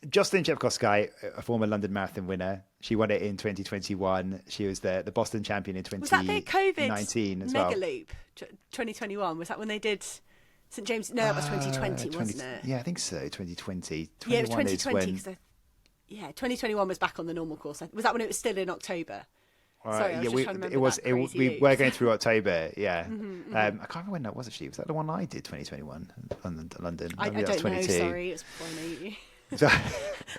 Jocelyn Jepkosgei, a former London Marathon winner, she won it in 2021. She was the Boston champion in 2019 as well. Mega Loop 2021? Was that when they did St James? No, that was 2020, wasn't it? Yeah, I think so. 2020. Yeah, it was 2020. 2021 was back on the normal course. Was that when it was still in October? Sorry, I was just trying to remember we were going through October, yeah. I can't remember when that was actually. Was that the one I did, 2021, London? I don't know, sorry. It was before I knew you.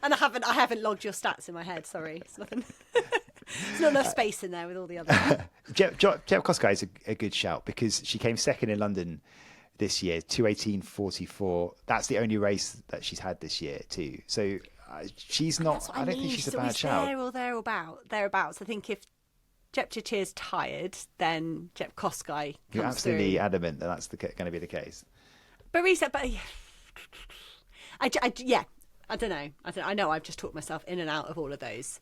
And I haven't logged your stats in my head, sorry. It's nothing. There's not enough space in there with all the others. Jepkosgei is a good shout because she came second in London this year, 2:18.44. That's the only race that she's had this year too. So she's not. I don't think she's a bad shout. There or thereabouts. I think if Jepchirchir's tired, then Jepkosgei comes through. You're absolutely adamant that that's going to be the case. Bariso, but I don't know. I know I've just talked myself in and out of all of those.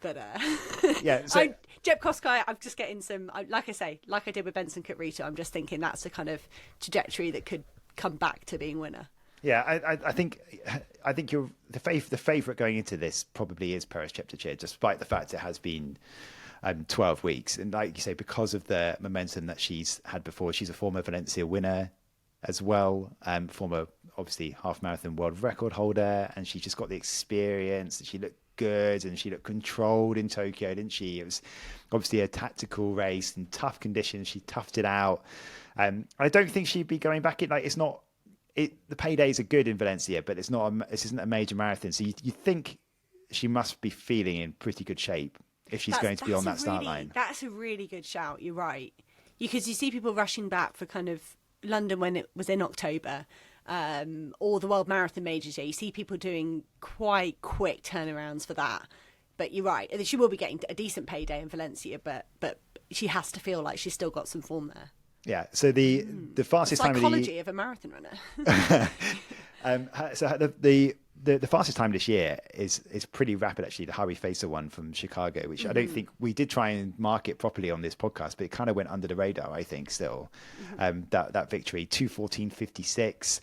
But yeah, so Jepkosgei, I'm just getting some. Like I say, like I did with Benson Kipruto, I'm just thinking that's the kind of trajectory that could come back to being winner. Yeah, I think you're the favourite going into this probably is Peres Jepchirchir, despite the fact it has been 12 weeks, and like you say, because of the momentum that she's had before. She's a former Valencia winner as well, former obviously half marathon world record holder, and she just got the experience. She looked good and she looked controlled in Tokyo, didn't she? It was obviously a tactical race in tough conditions. She toughed it out. I don't think she'd be going back in. Like the paydays are good in Valencia, but this isn't a major marathon. So you think she must be feeling in pretty good shape if she's going to be on that start line. That's a really good shout. You're right, because you see people rushing back for kind of London when it was in October, or the World Marathon Majors. You see people doing quite quick turnarounds for that. But you're right, she will be getting a decent payday in Valencia, but she has to feel like she's still got some form there. Yeah. So the fastest time of a marathon runner. So the the fastest time this year is pretty rapid, actually. The Harry Facer one from Chicago, which I don't think we did try and market properly on this podcast, but it kind of went under the radar, I think, still. That victory, 2:14.56.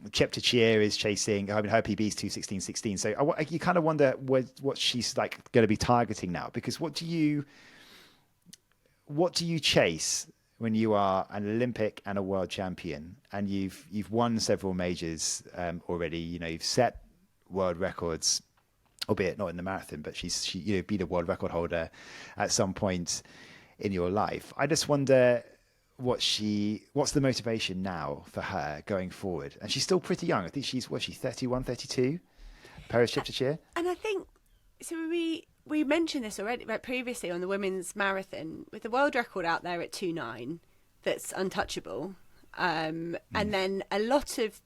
Jepchirchir is chasing, I mean, her PB is 2:16.16. So you kind of wonder what she's like going to be targeting now, because what do you chase when you are an Olympic and a world champion, and you've won several majors already? You've set world records, albeit not in the marathon, but she be the world record holder at some point in your life. I just wonder what's the motivation now for her going forward? And she's still pretty young. I think she's 31, 32, Peres Jepchirchir. And I think, so we mentioned this already, but previously on the women's marathon, with the world record out there at 2:09, that's untouchable. And then a lot of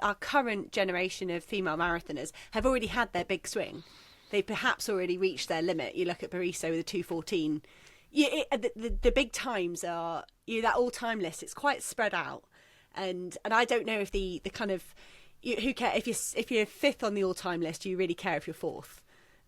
our current generation of female marathoners have already had their big swing. They've perhaps already reached their limit. You look at Peres with a 2:14. The big times are, that all-time list, it's quite spread out. And I don't know if the kind of, who cares if you're fifth on the all-time list, do you really care if you're fourth?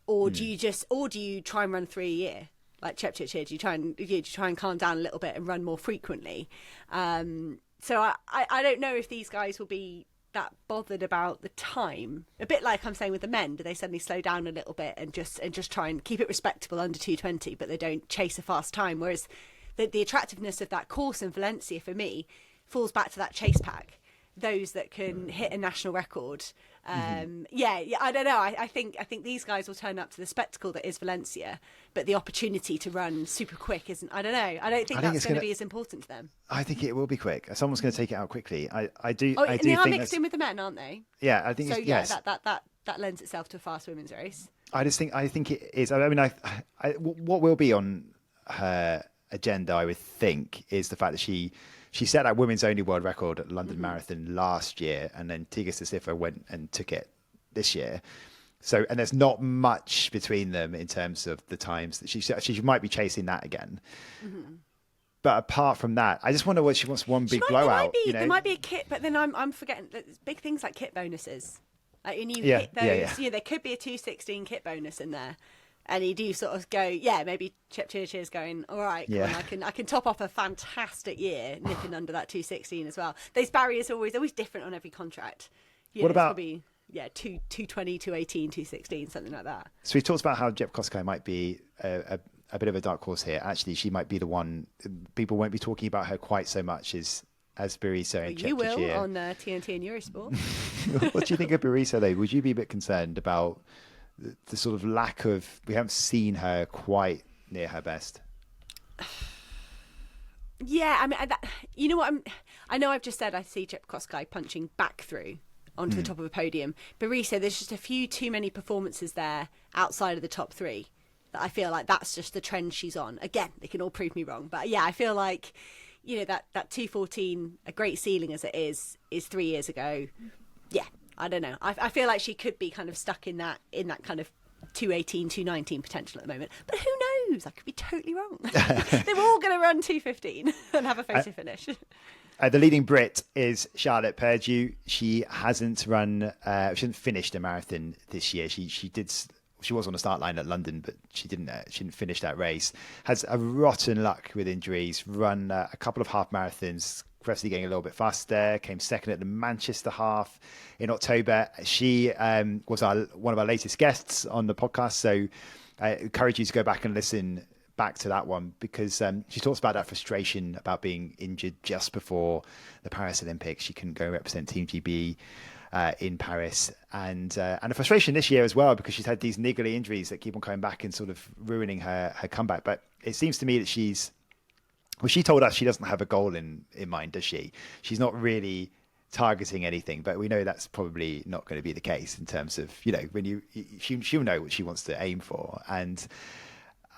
Or do you try and run 3 a year like Jepchirchir? Do you try and calm down a little bit and run more frequently? So I don't know if these guys will be that bothered about the time. A bit like I'm saying with the men, do they suddenly slow down a little bit and just try and keep it respectable under 2:20, but they don't chase a fast time? Whereas the attractiveness of that course in Valencia for me falls back to that chase pack. Those that can hit a national record. I don't know. I think these guys will turn up to the spectacle that is Valencia, but the opportunity to run super quick isn't. I don't know. I don't think that's going to be as important to them. I think it will be quick. Someone's going to take it out quickly. I do. Oh, I and do they are think mixed in with the men, aren't they? Yeah, I think so. Yes. That lends itself to a fast women's race. I think it is. I mean, what will be on her agenda, I would think, is the fact that she set that women's only world record at London Marathon last year, and then Tighe Sesifo went and took it this year. So, and there's not much between them in terms of the times that she might be chasing that again. But apart from that, I just wonder what she wants. One big blowout. There might be a kit, but then I'm forgetting big things like kit bonuses. Like when you hit those, there could be a 2:16 kit bonus in there. And you do sort of go, maybe Jepchirchir's going, all right, I can top off a fantastic year nipping under that 2:16 as well. Those barriers are always different on every contract. What about 2:20, 2:18, 2:16, something like that. So we talked about how Brigid Kosgei might be a bit of a dark horse here. Actually, she might be the one. People won't be talking about her quite so much as Berisa and Jepchirchir. You will on TNT and Eurosport. What do you think of Berisa, though? Would you be a bit concerned about the sort of lack of, we haven't seen her quite near her best? Yeah, I mean, you know what? I know I've just said I see Brigid Kosgei punching back through onto the top of a podium. Berisa, there's just a few too many performances there outside of the top three that I feel like that's just the trend she's on. Again, they can all prove me wrong, but yeah, I feel like, that 2:14, a great ceiling as it is 3 years ago. Yeah. I don't know. I feel like she could be kind of stuck in that kind of 2:18, 2:19 potential at the moment. But who knows? I could be totally wrong. They're all going to run 2:15 and have a photo finish. The leading Brit is Charlotte Purdue. She hasn't finished a marathon this year. She was on the start line at London, but she didn't finish that race. Has a rotten luck with injuries. Run a couple of half marathons, progressively getting a little bit faster. Came second at the Manchester half in October. She was one of our latest guests on the podcast, so I encourage you to go back and listen back to that one, because she talks about that frustration about being injured just before the Paris Olympics. She couldn't go represent Team GB in Paris, and the frustration this year as well, because she's had these niggly injuries that keep on coming back and sort of ruining her comeback. But it seems to me that she told us she doesn't have a goal in mind, does she? She's not really targeting anything, but we know that's probably not going to be the case in terms of, when she'll know what she wants to aim for. And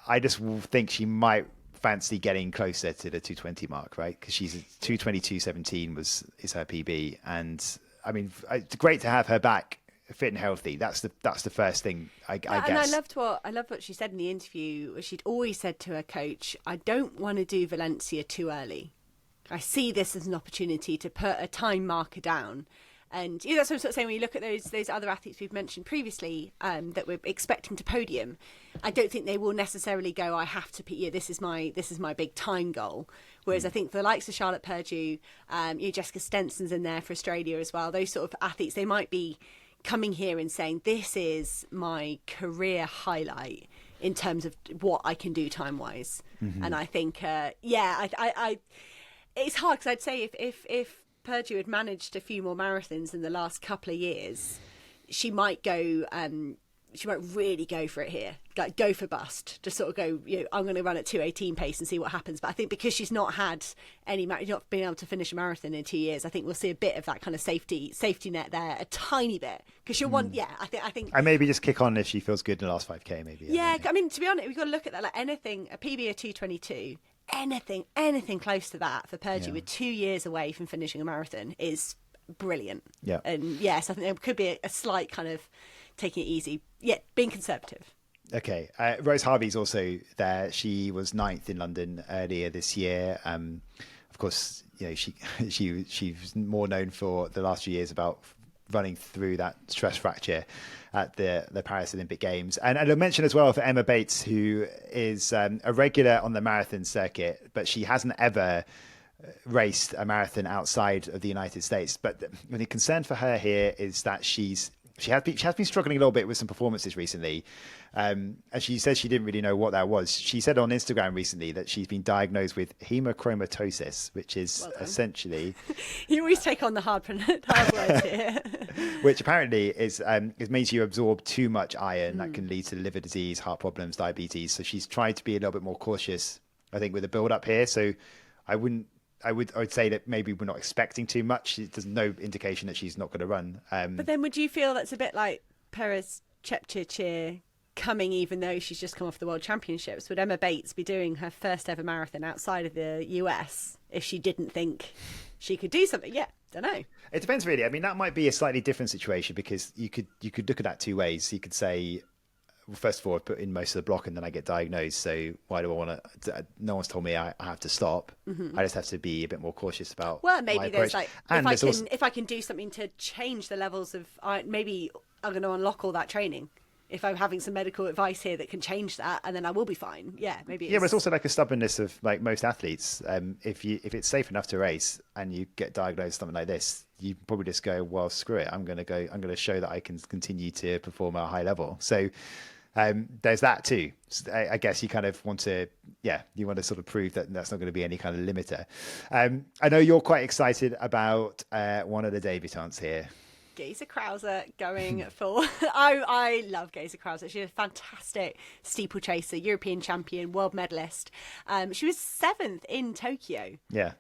I just think she might fancy getting closer to the 2:20 mark, right? Because she's 2:22.17 is her PB. And I mean, it's great to have her back fit and healthy. That's the first thing, I guess. And I loved what she said in the interview. She'd always said to her coach, I don't want to do Valencia too early. I see this as an opportunity to put a time marker down. And that's what I'm sort of saying. When you look at those other athletes we've mentioned previously that we're expecting to podium, I don't think they will necessarily go, I have to, this is my big time goal. Whereas I think for the likes of Charlotte Purdue, Jessica Stenson's in there for Australia as well. Those sort of athletes, they might be coming here and saying, this is my career highlight in terms of what I can do time wise. And I think, I it's hard, because I'd say if Purdue had managed a few more marathons in the last couple of years, she might go. She might really go for it here, like go for bust. Just sort of go. I'm going to run at 2:18 pace and see what happens. But I think because she's not had not been able to finish a marathon in 2 years, I think we'll see a bit of that kind of safety net there, a tiny bit. Because she'll want. Yeah, I think. And maybe just kick on if she feels good in the last 5K. Maybe. Yeah, I mean, to be honest, we've got to look at that. Like anything, a PB of 2:22. Anything close to that for Purdue with 2 years away from finishing a marathon is brilliant. Yeah. And yes, I think there could be a slight kind of taking it easy, being conservative. Okay. Rose Harvey's also there. She was 9th in London earlier this year. Of course, she's more known for the last few years about running through that stress fracture at the Paris Olympic Games. And I'll mention as well for Emma Bates, who is a regular on the marathon circuit, but she hasn't ever raced a marathon outside of the United States. But the concern for her here is that she has been struggling a little bit with some performances recently. And she said she didn't really know what that was. She said on Instagram recently that she's been diagnosed with hemochromatosis, which is essentially... You always take on the hard words here. Which apparently is it means you absorb too much iron that can lead to liver disease, heart problems, diabetes. So she's tried to be a little bit more cautious, I think, with the build up here. So I would say that maybe we're not expecting too much. There's no indication that she's not going to run. But then would you feel that's a bit like Peres Jepchirchir coming, even though she's just come off the World Championships? Would Emma Bates be doing her first ever marathon outside of the US if she didn't think she could do something? Yeah, don't know. It depends really. I mean, that might be a slightly different situation, because you could look at that two ways. You could say, well, first of all, I put in most of the block and then I get diagnosed. So why do I want to? No one's told me I have to stop. I just have to be a bit more cautious about. Well, maybe there's like, if I can do something to change the levels of, maybe I'm going to unlock all that training. If I'm having some medical advice here that can change that, and then I will be fine. Yeah, maybe. Yeah, but it's also like a stubbornness of like most athletes. If it's safe enough to race and you get diagnosed with something like this, you probably just go, well, screw it. I'm going to show that I can continue to perform at a high level. So there's that too. So I guess you kind of want to, you want to sort of prove that that's not going to be any kind of limiter. I know you're quite excited about one of the debutantes here. Geza Krause going for... I love Geza Krause. She's a fantastic steeplechaser, European champion, world medalist. She was 7th in Tokyo. Yeah.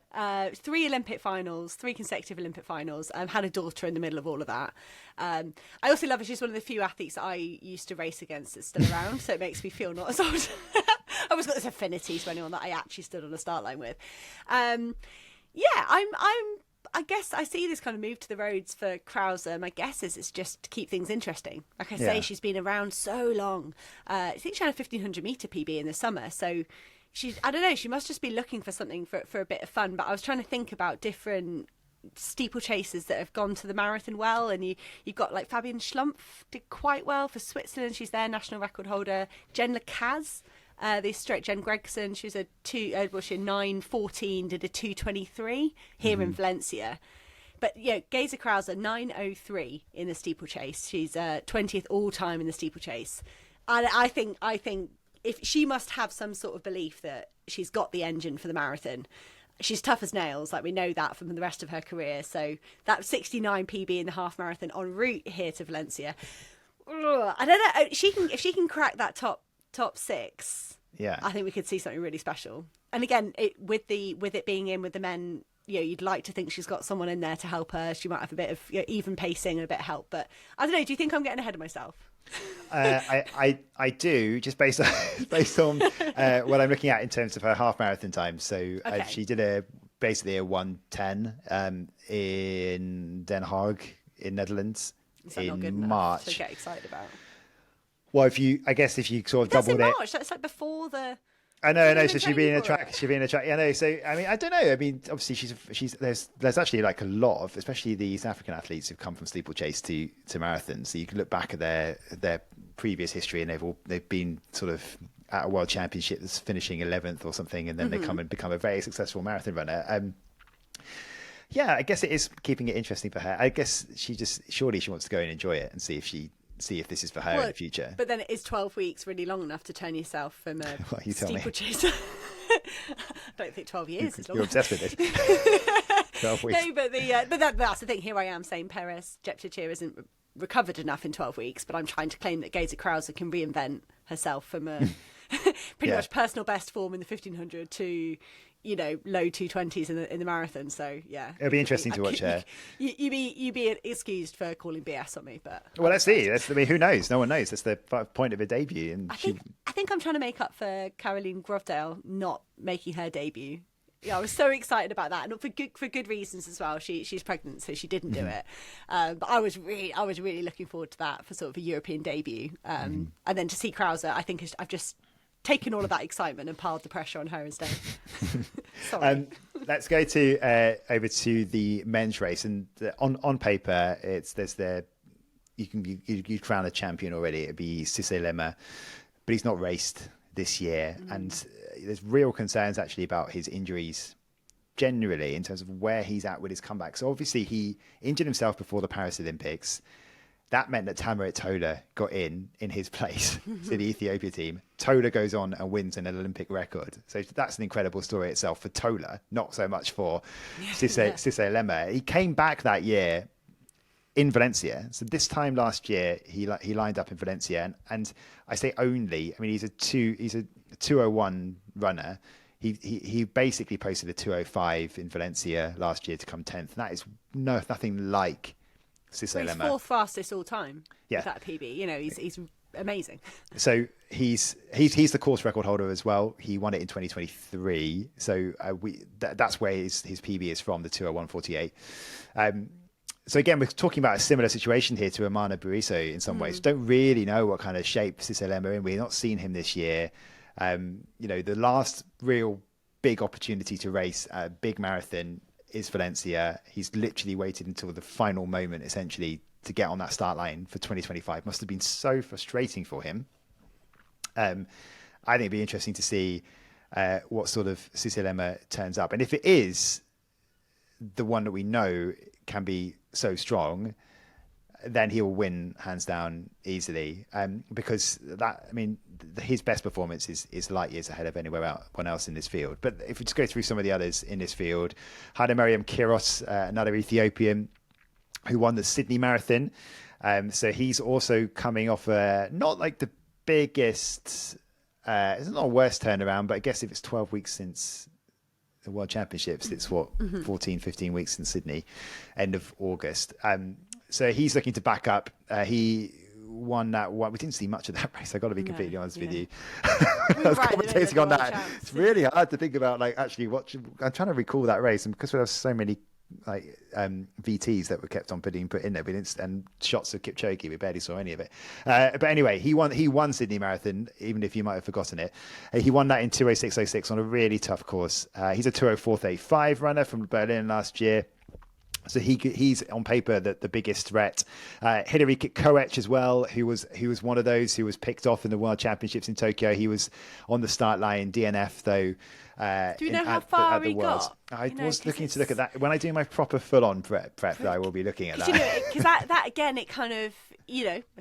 3 Olympic finals, 3 consecutive Olympic finals. Had a daughter in the middle of all of that. I also love her. She's one of the few athletes that I used to race against that's still around, so it makes me feel not as old. I always got this affinity to anyone that I actually stood on the start line with. I guess I see this kind of move to the roads for Krause. My guess is it's just to keep things interesting. Like I say, she's been around so long. I think she had a 1500 metre PB in the summer. So I don't know, she must just be looking for something for a bit of fun. But I was trying to think about different steeplechasers that have gone to the marathon well. And you've got like Fabienne Schlumpf did quite well for Switzerland. She's their national record holder. Jen Lecaz. The straight Jen Gregson, she was a 9:14, did a 2:23 here in Valencia. But Geza Krause 9:03 in the steeplechase. She's 20th all time in the steeplechase. And I think if she must have some sort of belief that she's got the engine for the marathon. She's tough as nails, like we know that from the rest of her career. So that 69 PB in the half marathon en route here to Valencia. I don't know if she can crack that top 6. Yeah, I think we could see something really special. And again, with it being in with the men, you'd like to think she's got someone in there to help her. She might have a bit of even pacing and a bit of help. But I don't know. Do you think I'm getting ahead of myself? I do, just based on what I'm looking at in terms of her half marathon time. So she did basically a 1:10 in Den Haag in Netherlands in March. To get excited about. Well, if you sort of doubled it. March. That's like before the I know. So she'd be in a track. Yeah, no. So I mean, I don't know. I mean, obviously there's actually like a lot of, especially the East African athletes who've come from steeplechase to marathons. So you can look back at their previous history, and they've been sort of at a world championship that's finishing 11th or something, and then they come and become a very successful marathon runner. Yeah, I guess it is keeping it interesting for her. I guess surely she wants to go and enjoy it and see if this is for her in the future. But then is 12 weeks really long enough to turn yourself from a steeplechaser? I don't think 12 years is long. You're obsessed with this. 12 weeks. No, but that's the thing. Here I am saying Peres Jepchirchir isn't recovered enough in 12 weeks, but I'm trying to claim that Geza Krause can reinvent herself from a pretty much personal best form in the 1500 to low 220s in the marathon. So yeah, it'll be interesting to watch her. You be excused for calling BS on me, but let's see. I mean, who knows? No one knows. That's the point of a debut. And I think I'm trying to make up for Caroline Grovdale not making her debut. Yeah, I was so excited about that, and for good reasons as well. She's pregnant, so she didn't do it. But I was really looking forward to that for sort of a European debut. And then to see Krause, I think I've just taken all of that excitement and piled the pressure on her instead. Sorry. Let's go to over to the men's race, and on paper, you crown a champion already. It'd be Sesemann, but he's not raced this year, and there's real concerns actually about his injuries generally in terms of where he's at with his comeback. So obviously he injured himself before the Paris Olympics. That meant that Tamerete Tola got in his place to the Ethiopia team. Tola goes on and wins an Olympic record. So that's an incredible story itself for Tola, not so much for Sesemann. He came back that year in Valencia. So this time last year, he lined up in Valencia. And I say only, I mean, he's a 201 runner. He basically posted a 205 in Valencia last year to come 10th. And that is nothing like Sesemann. He's fourth fastest all time with that PB. He's amazing. So he's the course record holder as well. He won it in 2023. So that's where his PB is from, the 201.48. So again, we're talking about a similar situation here to Amana Buriso in some ways. Don't really know what kind of shape Sesemann are in. We've not seen him this year. The last real big opportunity to race a big marathon is Valencia. He's literally waited until the final moment, essentially, to get on that start line for 2025. Must have been so frustrating for him. I think it'd be interesting to see what sort of Sesemann turns up. And if it is the one that we know can be so strong, then he will win hands down easily. Because his best performance is light years ahead of anyone else in this field. But if we just go through some of the others in this field, Hailemariam Kiros, another Ethiopian who won the Sydney Marathon. So he's also coming off not like the biggest, it's not a worst turnaround, but I guess if it's 12 weeks since the World Championships, it's 14, 15 weeks in Sydney, end of August. So he's looking to back up. He won that one. We didn't see much of that race. I got to be completely honest with you. I was commentating on that. It's really hard to think about actually watching. I'm trying to recall that race, and because we have so many VTs that were kept on put in there, and shots of Kipchoge, we barely saw any of it. But anyway, he won Sydney Marathon, even if you might have forgotten it. He won that in 2:06:06 on a really tough course. He's a 2:04:35 runner from Berlin last year. So he's on paper the biggest threat. Hilary Koech as well, who was one of those who was picked off in the World Championships in Tokyo. He was on the start line, DNF though. Do you know how far he got? I was looking to look at that when I do my proper full-on prep. I will be looking at that. Because that again, it kind of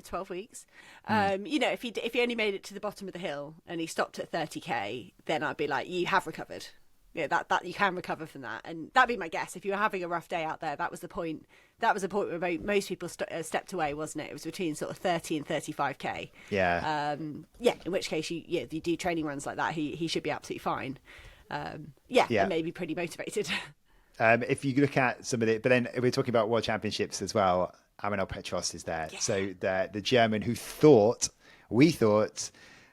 12 weeks. If he only made it to the bottom of the hill and he stopped at 30k, then I'd be like, you have recovered. Yeah, that you can recover from that, and that'd be my guess. If you were having a rough day out there, that was the point. That was the point where most people stepped away, wasn't it? It was between sort of 30 and 35k. Yeah. In which case, you do training runs like that, he should be absolutely fine. And maybe pretty motivated. If you look at some of it, but then we're talking about World Championships as well. Emanuel Petros is there, so the German who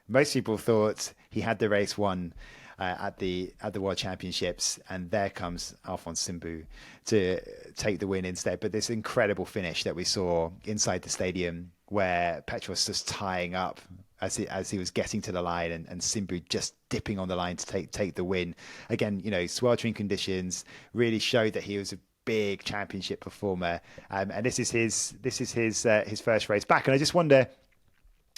most people thought he had the race won. At the World Championships, and there comes Alphonse Simbu to take the win instead. But this incredible finish that we saw inside the stadium, where Petros just tying up as he was getting to the line, and Simbu just dipping on the line to take the win. Again, sweltering conditions really showed that he was a big championship performer, and this is his first race back. And I just wonder,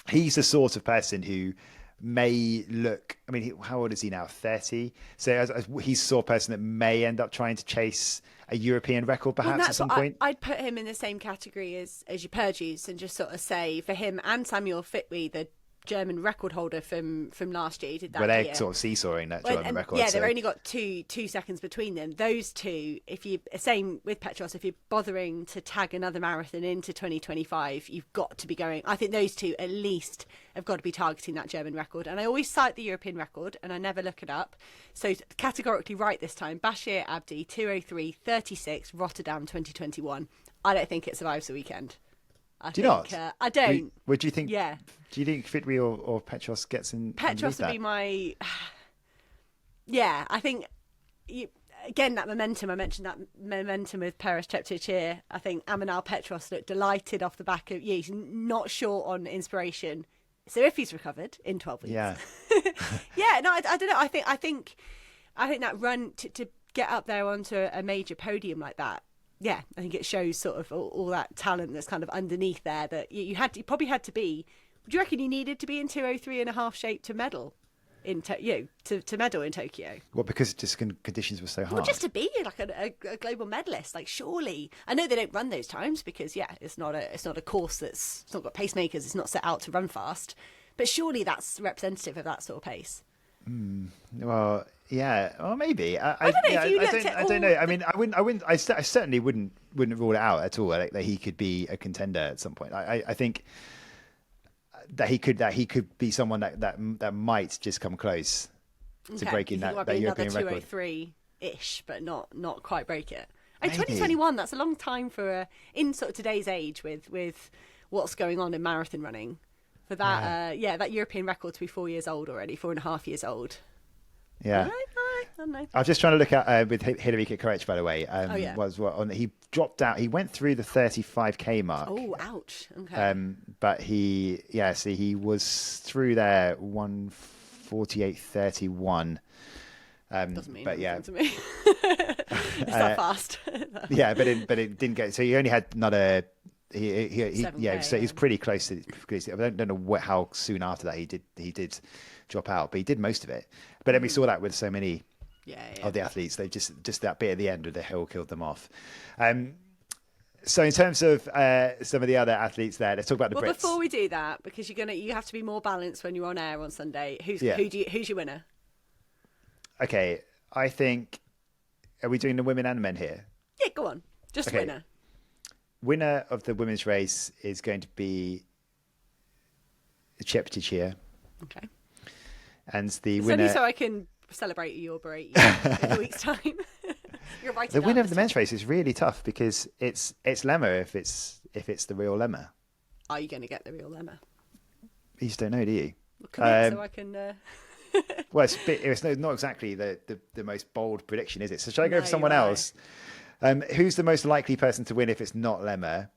he's the sort of person who may look, I mean, how old is he now? 30. So as he's the sort of person that may end up trying to chase a European record perhaps at some point. I'd put him in the same category as Jepchirchir, and just sort of say for him and Samuel Fitwi, the German record holder from last year, did that Well, they're year. sort of seesawing that German record. Yeah, they've only got two seconds between them. Those two, same with Petros, if you're bothering to tag another marathon into 2025, you've got to be going. I think those two at least have got to be targeting that German record. And I always cite the European record, and I never look it up. So categorically right this time, Bashir Abdi, 2:03:36, Rotterdam 2021. I don't think it survives the weekend. Do you not? I don't. Would you think? Yeah. Do you think Fitwi or Petros gets in? Petros would be my. Yeah, I think. Again, that momentum. I mentioned that momentum with Peres Jepchirchir. I think Amanal Petros looked delighted off the back of. Yeah, he's not short on inspiration. So if he's recovered in 12 weeks. Yeah. Yeah. No, I don't know. I think that run to get up there onto a major podium like that. Yeah, I think it shows sort of all that talent that's kind of underneath there that you probably had to be. Do you reckon you needed to be in 2:03.5 shape to medal in to medal in Tokyo? Well, because just conditions were so hard. Well, just to be like a global medalist, like surely. I know they don't run those times because it's not a course it's not got pacemakers. It's not set out to run fast, but surely that's representative of that sort of pace. Well, yeah, well, maybe. I don't know if you looked at I don't know. I mean, I certainly wouldn't rule it out at all that he could be a contender at some point. I think that he could be someone that might just come close to breaking that European record. 2:03-ish, but not quite break it. And 2021, that's a long time for in sort of today's age with what's going on in marathon running. For that, that European record to be 4 years old already, 4.5 years old. Yeah. I don't know. I was just trying to look at with Hilary Kikkovic, by the way. He dropped out. He went through the 35k mark. Oh, ouch. Okay. But he was through there 1:48:31. Doesn't mean anything to me. It's that fast. Yeah, but it didn't get. So he only had another. So he's pretty close to. I don't know how soon after that he did drop out, but he did most of it. But then we saw that with so many of the athletes, they just that bit at the end of the hill killed them off. So in terms of some of the other athletes there, let's talk about the Brits. Before we do that, because you have to be more balanced when you're on air on Sunday. Who's your winner? Okay, I think. Are we doing the women and the men here? Yeah, go on. Just winner. Winner of the women's race is going to be Jepchirchir. Okay. And the winner. Only so I can celebrate you or berate you in a week's time. You're right. The winner of the men's race is really tough because it's Lemma if it's the real Lemma. Are you going to get the real Lemma? You just don't know, do you? Well, come in so I can. Well, it's not exactly the most bold prediction, is it? So shall I go for someone else? Who's the most likely person to win if it's not Lemma?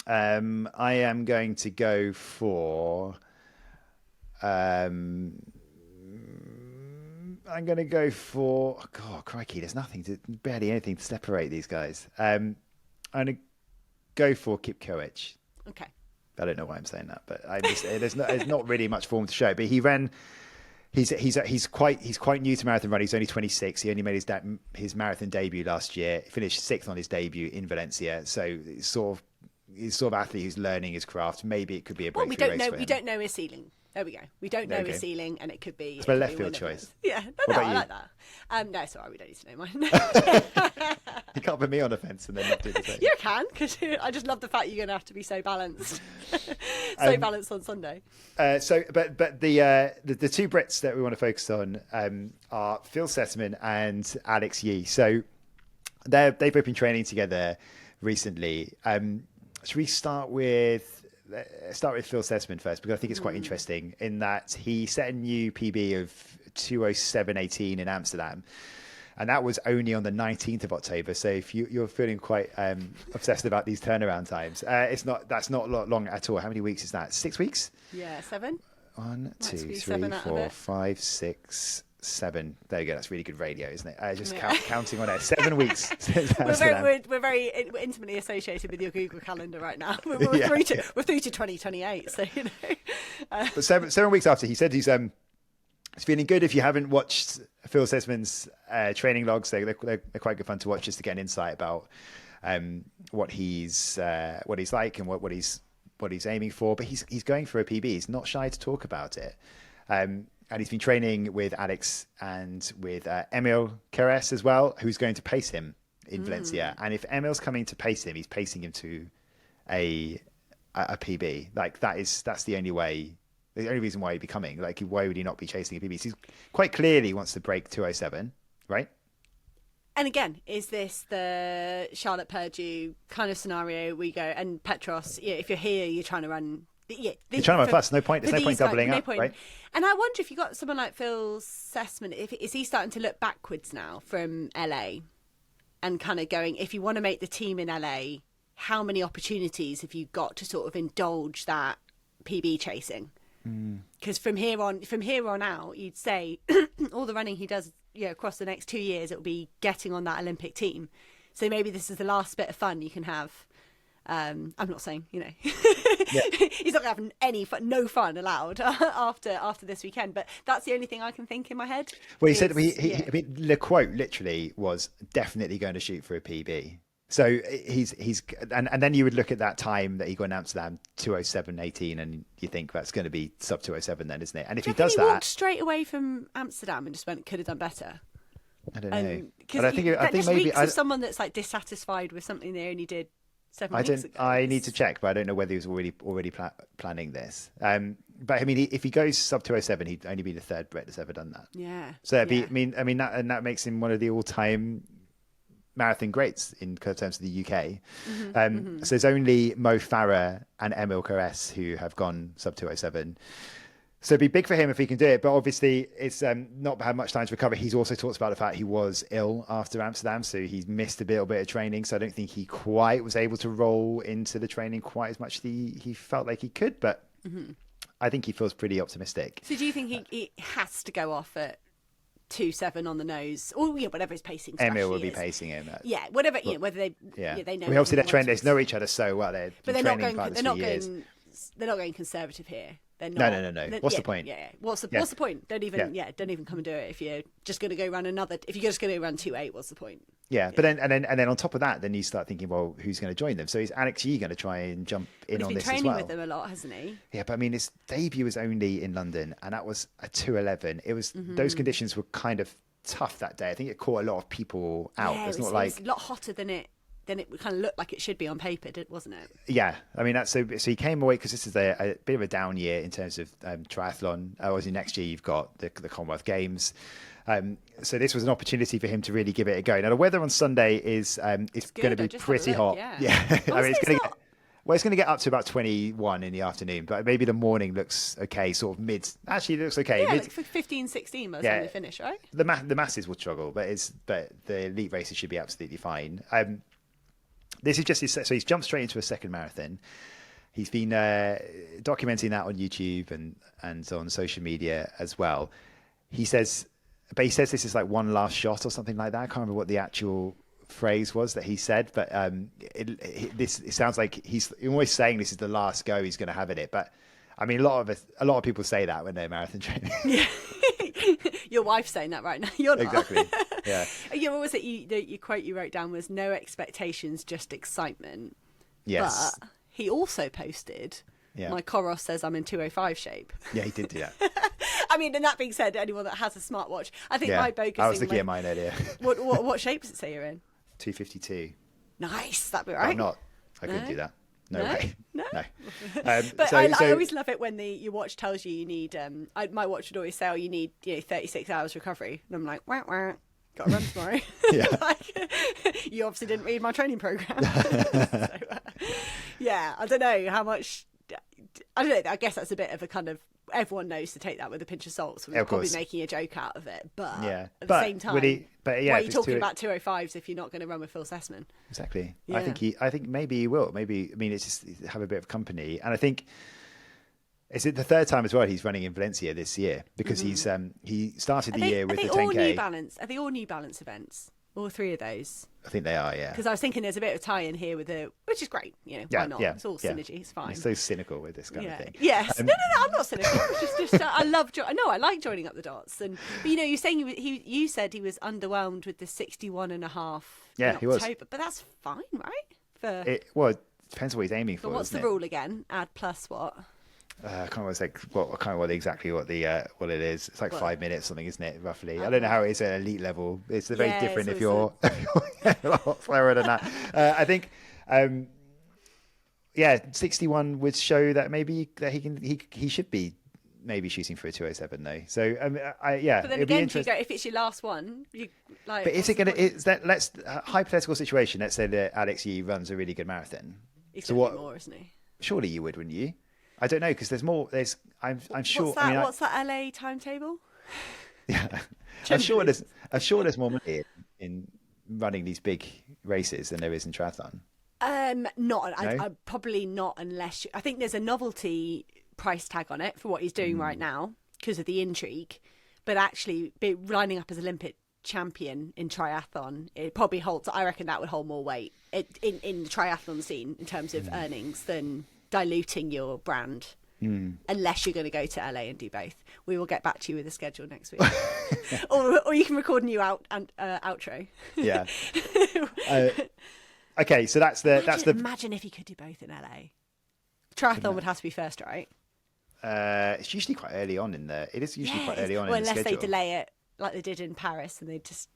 I am going to go for. I'm going to go for. Oh, God, crikey! There's barely anything to separate these guys. I'm going to go for Kipkoech. Okay. I don't know why I'm saying that, but there's not really much form to show. But he ran. He's quite new to marathon running. He's only 26. He only made his marathon debut last year. He finished 6th on his debut in Valencia. So he's sort of athlete who's learning his craft. Maybe it could be a breakthrough race for him. We don't know his ceiling. There we go. We don't know his ceiling, and it could be. It's my left field choice. Yeah, I like that. No, it's all right. We don't need to know mine. You can't put me on the fence and then not do the same. You can, because I just love the fact you're going to have to be so balanced, balanced on Sunday. But the two Brits that we want to focus on are Phil Sesemann and Alex Yee. So they've both been training together recently. Should we start with Phil Sesemann first, because I think it's quite interesting in that he set a new PB of 2:07:18 in Amsterdam. And that was only on the 19th of October. So if you're feeling quite obsessed about these turnaround times, that's not long at all. How many weeks is that? 6 weeks? Yeah, 7. 1, 2, 3, 4, 5, 6, 7. There you go. That's really good radio, isn't it? Just counting on it. 7 weeks. We're very intimately associated with your Google Calendar right now. We're through to 2028. So but 7 weeks after, he said he's feeling good. If you haven't watched Phil Sesemann's training logs, they're quite good fun to watch, just to get an insight about what he's like and what he's aiming for. But he's going for a PB. He's not shy to talk about it. And he's been training with Alex and with Emil Keres as well, who's going to pace him in Valencia. And if Emil's coming to pace him, he's pacing him to a PB. Like that's the only way. The only reason why he'd be coming. Like, why would he not be chasing a PB? He quite clearly wants to break 2:07, right? And again, is this the Charlotte Purdue kind of scenario? We go and Petros. If you're here, you're trying to run. You're trying to run fast. No point. There's no point doubling up, right? And I wonder if you got someone like Phil Sesemann, is he starting to look backwards now from LA, and kind of going, if you want to make the team in LA, how many opportunities have you got to sort of indulge that PB chasing? Because from here on out, you'd say all the running he does, across the next 2 years, it'll be getting on that Olympic team. So maybe this is the last bit of fun you can have. I'm not saying, he's not going to have any fun, no fun allowed after this weekend. But that's the only thing I can think in my head. Well, he said I mean, the quote literally was definitely going to shoot for a PB. So and then you would look at that time that he got in Amsterdam, 2:07:18, and you think that's going to be sub 2:07 then, isn't it? And if he does that, walked straight away from Amsterdam and just went, could have done better. I don't know. But I think maybe someone that's like dissatisfied with something they only did 7 weeks ago. I need to check, but I don't know whether he was already planning this. But I mean, if he goes sub 2:07, he'd only be the third Brit that's ever done that. Yeah. So I mean that makes him one of the all-time marathon greats in terms of the UK. So there's only Mo Farah and Emil Keres who have gone sub 2:07. So it'd be big for him if he can do it. But obviously, it's not had much time to recover. He's also talked about the fact he was ill after Amsterdam, so he's missed a little bit of training. So I don't think he quite was able to roll into the training quite as much as he felt like he could. But I think he feels pretty optimistic. So do you think he has to go off at 2:07 on the nose, or whatever his pacing strategy Emil will be is. pacing him. Whatever. Whether they they know. I mean, obviously they know each other so well. They're training partners for years. They're not going conservative here. They're not. No. What's the point? Yeah. What's the point? Don't even come and do it if you're just going to go run another. If you're just going to run 2:08, what's the point? Yeah, but then on top of that, then you start thinking, well, who's going to join them? So is Alex Yee going to try and jump in on this as well? He's been training with them a lot, hasn't he? Yeah, but I mean, his debut was only in London, and that was a 2:11. It was those conditions were kind of tough that day. I think it caught a lot of people out. Yeah, it was a lot hotter than it kind of looked like it should be on paper, wasn't it? Yeah, I mean that's so he came away because this is a bit of a down year in terms of triathlon. Obviously next year you've got the Commonwealth Games. So this was an opportunity for him to really give it a go. Now the weather on Sunday is going to be pretty hot. Yeah. I mean it's going to get up to about 21 in the afternoon, but maybe the morning looks okay, sort of mid. Actually, it looks okay. Yeah, like 15, 16 by the time they finish, right? The masses will struggle, but the elite races should be absolutely fine. This is just so he's jumped straight into a second marathon. He's been documenting that on YouTube and on social media as well. He says this is like one last shot or something like that. I can't remember what the actual phrase was that he said, but it sounds like he's always saying this is the last go he's going to have in it. But I mean, a lot of people say that when they're marathon training. Yeah. Your wife's saying that right now. You're not. Exactly. Yeah. What was it? Your quote you wrote down was "No expectations, just excitement." Yes. But he also posted, "My Koros says I'm in 2:05 shape." Yeah, he did do that. I mean, and that being said, anyone that has a smartwatch, I think my bogus. I was looking at mine earlier. What shape does it say you're in? 2:52. Nice, that'd be right. I'm not. I couldn't do that. No way. No. But I always love it when your watch tells you need. My watch would always say, you need 36 hours recovery, and I'm like, wah, wah, got to run tomorrow. You obviously didn't read my training program. I don't know how much. I don't know. I guess that's a bit of a kind of. Everyone knows to take that with a pinch of salt, so we're probably making a joke out of it. But at the same time, But yeah, why are you talking about 205s if you're not going to run with Phil Sesemann? Exactly. Yeah. I think maybe he will. Maybe, I mean, it's just have a bit of company. And I think, is it the third time as well he's running in Valencia this year? Because he started the year with the 10K. Are they all New Balance events? All three of those? I think they are, yeah. Because I was thinking there's a bit of tie-in here with which is great. Why not? It's all synergy. It's fine. It's so cynical with this kind of thing. Yes. No, I'm not cynical. It's just I love. I like joining up the dots. And but, you're saying you said he was underwhelmed with the 61.5. Yeah, he was. But that's fine, right? It depends what he's aiming for. But what's the rule again? Add plus what? I can't remember exactly what it is. It's like 5 minutes, something, isn't it? Roughly. I don't know how it is at elite level. It's very different if you're a lot slower than that. I think, 61 would show that maybe that he should be maybe shooting for a 207 though. So But then again, if it's your last one, But is it going to? Is that hypothetical situation? Let's say that Alex Yee runs a really good marathon. He's going to be more, isn't he? Surely you would, wouldn't you? I don't know because there's more. I'm sure. What's that LA timetable? Yeah, I'm sure there's more money in running these big races than there is in triathlon. Probably not unless I think there's a novelty price tag on it for what he's doing right now because of the intrigue. But actually, lining up as Olympic champion in triathlon, it probably holds. I reckon that would hold more weight in the triathlon scene in terms of earnings than diluting your brand, unless you're going to go to LA and do both. We will get back to you with a schedule next week, or you can record a new outro. Yeah. Okay, so imagine if you could do both in LA. Triathlon would have to be first, right? It's usually quite early on in the. It is usually quite early on. Well, in the unless schedule. they delay it like they did in Paris, and they just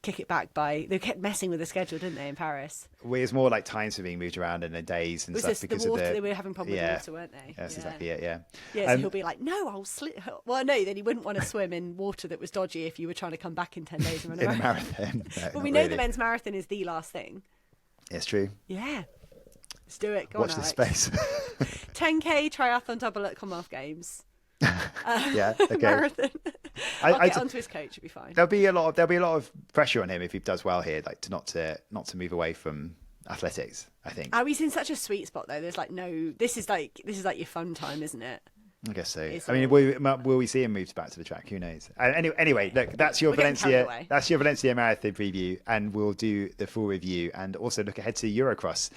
kick it back they kept messing with the schedule, didn't they, in Paris? Well, it's more like times are being moved around in the days and stuff because the water, of they were having problems with water, weren't they? That's exactly it. Yeah. Yeah. So he'll be like, "No, I'll slip." Well, no, then he wouldn't want to swim in water that was dodgy if you were trying to come back in 10 days and run a marathon. But we know the men's marathon is the last thing. It's true. Yeah. Let's do it. Watch this space. 10K triathlon double at Commonwealth Games. Yeah. Okay. Marathon. I'll get onto his coach. It'll be fine. There'll be a lot of pressure on him if he does well here, like not to move away from athletics. I think. Oh, he's in such a sweet spot though. There's this is like your fun time, isn't it? I guess so. I mean, will we see him move back to the track? Who knows? Anyway, look, that's your Valencia Marathon preview, and we'll do the full review and also look ahead to Eurocross.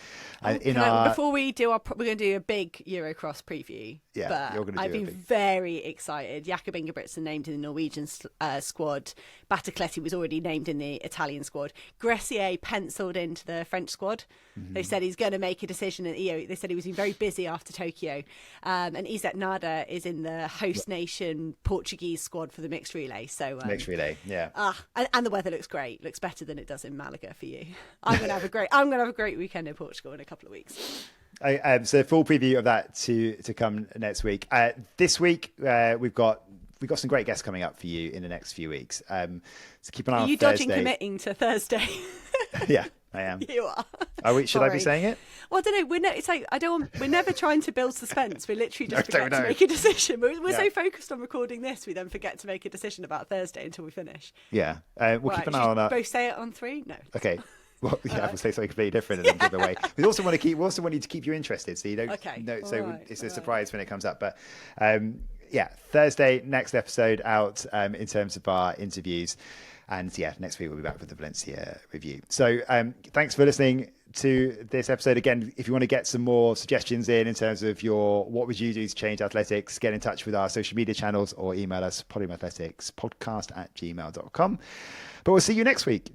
Before we do we're going to do a big Eurocross preview. Yeah, but you're going to do I've been very excited. Jakob Ingebrigtsen named in the Norwegian squad. Battacletti was already named in the Italian squad. Gressier penciled into the French squad. Mm-hmm. They said he's going to make a decision. They said he was very busy after Tokyo. And Izet Nada is in the host nation Portuguese squad for the mixed relay. So mixed relay, yeah. And the weather looks great. Looks better than it does in Malaga for you. I'm going to have a great weekend in Portugal in a couple of weeks. So full preview of that to come next week. This week we've got some great guests coming up for you in the next few weeks. So keep an eye on Thursday. Are you dodging committing to Thursday? Yeah, I am. You are. Should I be saying it? Well, I don't know. We're never trying to build suspense. We literally just forget to make a decision. We're so focused on recording this, we then forget to make a decision about Thursday until we finish. Yeah, we'll keep an eye on that. Both say it on 3? No. Okay. Well, yeah, we'll say something completely different and then give it away. We also want you to keep you interested, so you don't. Okay. It's a surprise when it comes up. But Thursday, next episode out in terms of our interviews, and next week we'll be back with the Valencia review. So thanks for listening to this episode. Again, if you want to get some more suggestions in terms of what would you do to change athletics, get in touch with our social media channels or email us podiumathleticspodcast@gmail.com. But we'll see you next week.